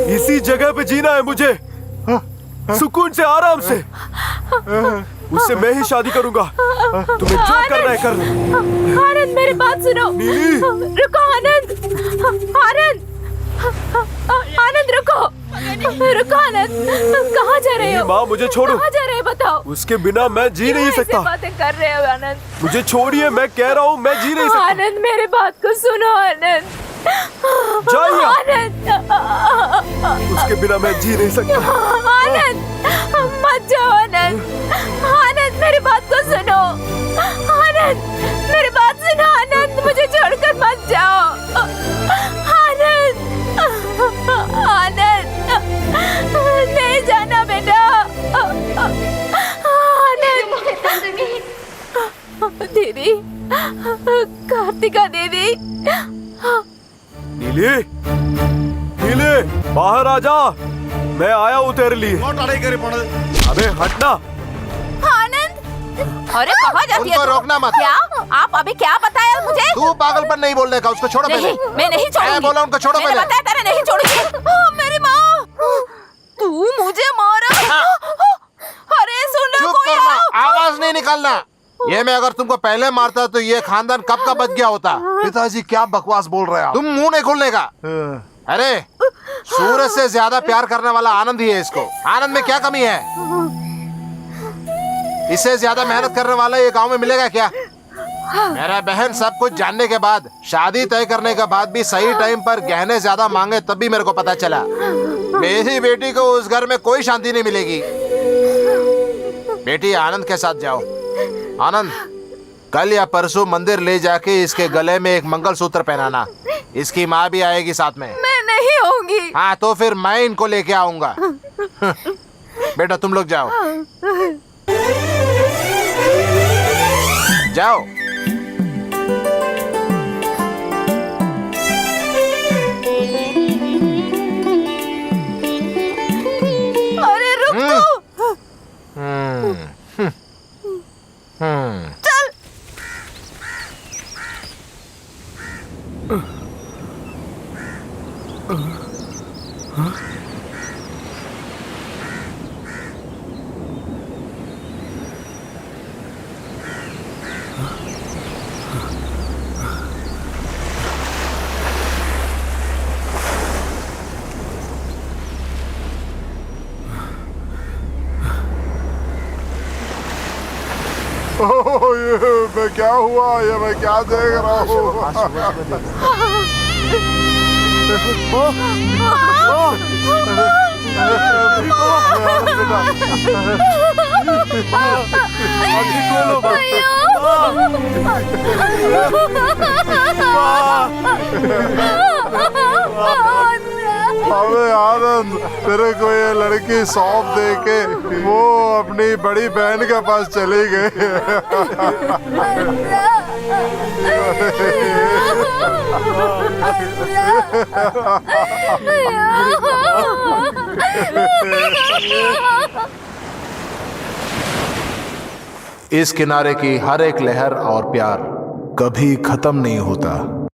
इसी जगह पे जीना है मुझे, सुकून से, आराम से। उससे मैं ही शादी करूंगा। तुम्हें जो करना है कर लो। आनंद मेरी बात सुनो। नीली। रुको आनंद। आनंद रुको आनंद। कहाँ जा रहे हो? माँ मुझे छोड़ो। कहाँ जा रहे हो बताओ? उसके बिना मैं जी नहीं ऐसे सकता। बातें कर रहे हो आनंद? मुझे छोड़िए, मैं कह रहा हूँ मैं जी नहीं सकता। आनंद मेरी बात को सुनो आनंद। जाइए। आनंद उसके बिना मैं जी नहीं सकता। आनंद मत जाओ आनंद। आनंद मेरी बात को सुनो। आनंद मेरी बात सुनो। आनंद मुझे छोड़कर मत जाओ। आनंद आनंद नहीं जाना बेटा। आनंद दीदी, कार्तिका दीदी। नीले, नीले, बाहर आ जा। मैं आया हूँ तेरे लिए। अबे हटना। आनंद, अरे कहाँ जाती है उनको तू? रोकना मत। क्या? आप अभी क्या बताया मुझे? तू पागलपन नहीं बोलने का, उसको छोड़ो पहले। नहीं, मैं नहीं छोड़ूंगी। मैं बोला उनको छोड़ो मैंने पहले। बताया तेरे नहीं छोड़ूंगी। मेरी माँ, तू मुझे मारा। अरे सुन लो, चुप कोई करना, आओ। आवाज नहीं निकालना। ये मैं अगर तुमको पहले मारता तो ये खानदान कब का बच गया होता। पिताजी क्या बकवास बोल रहे हैं आप? तुम मुंह नहीं खोलने का। अरे सूरज से ज्यादा प्यार करने वाला आनंद ही है। इसको आनंद में क्या कमी है? इससे ज्यादा मेहनत करने वाला ये गांव में मिलेगा क्या? मेरा बहन सब कुछ जानने के बाद, शादी तय करने के बाद भी सही टाइम पर गहने ज्यादा मांगे तब भी मेरे को पता चला मेरी बेटी को उस घर में कोई शांति नहीं मिलेगी। बेटी आनंद के साथ जाओ। आनंद, कल या परसों मंदिर ले जाके इसके गले में एक मंगलसूत्र पहनाना। इसकी माँ भी आएगी साथ में। मैं नहीं आऊंगी। हाँ तो फिर मैं इनको लेके आऊंगा। बेटा तुम लोग जाओ जाओ। अरे रुक तो। चल। ये मैं क्या हुआ, ये मैं क्या देख रहा हूँ। अबे आनंद, तेरे को ये लड़की सौंप दे के वो अपनी बड़ी बहन के पास चली गई। इस किनारे की हर एक लहर और प्यार कभी खत्म नहीं होता।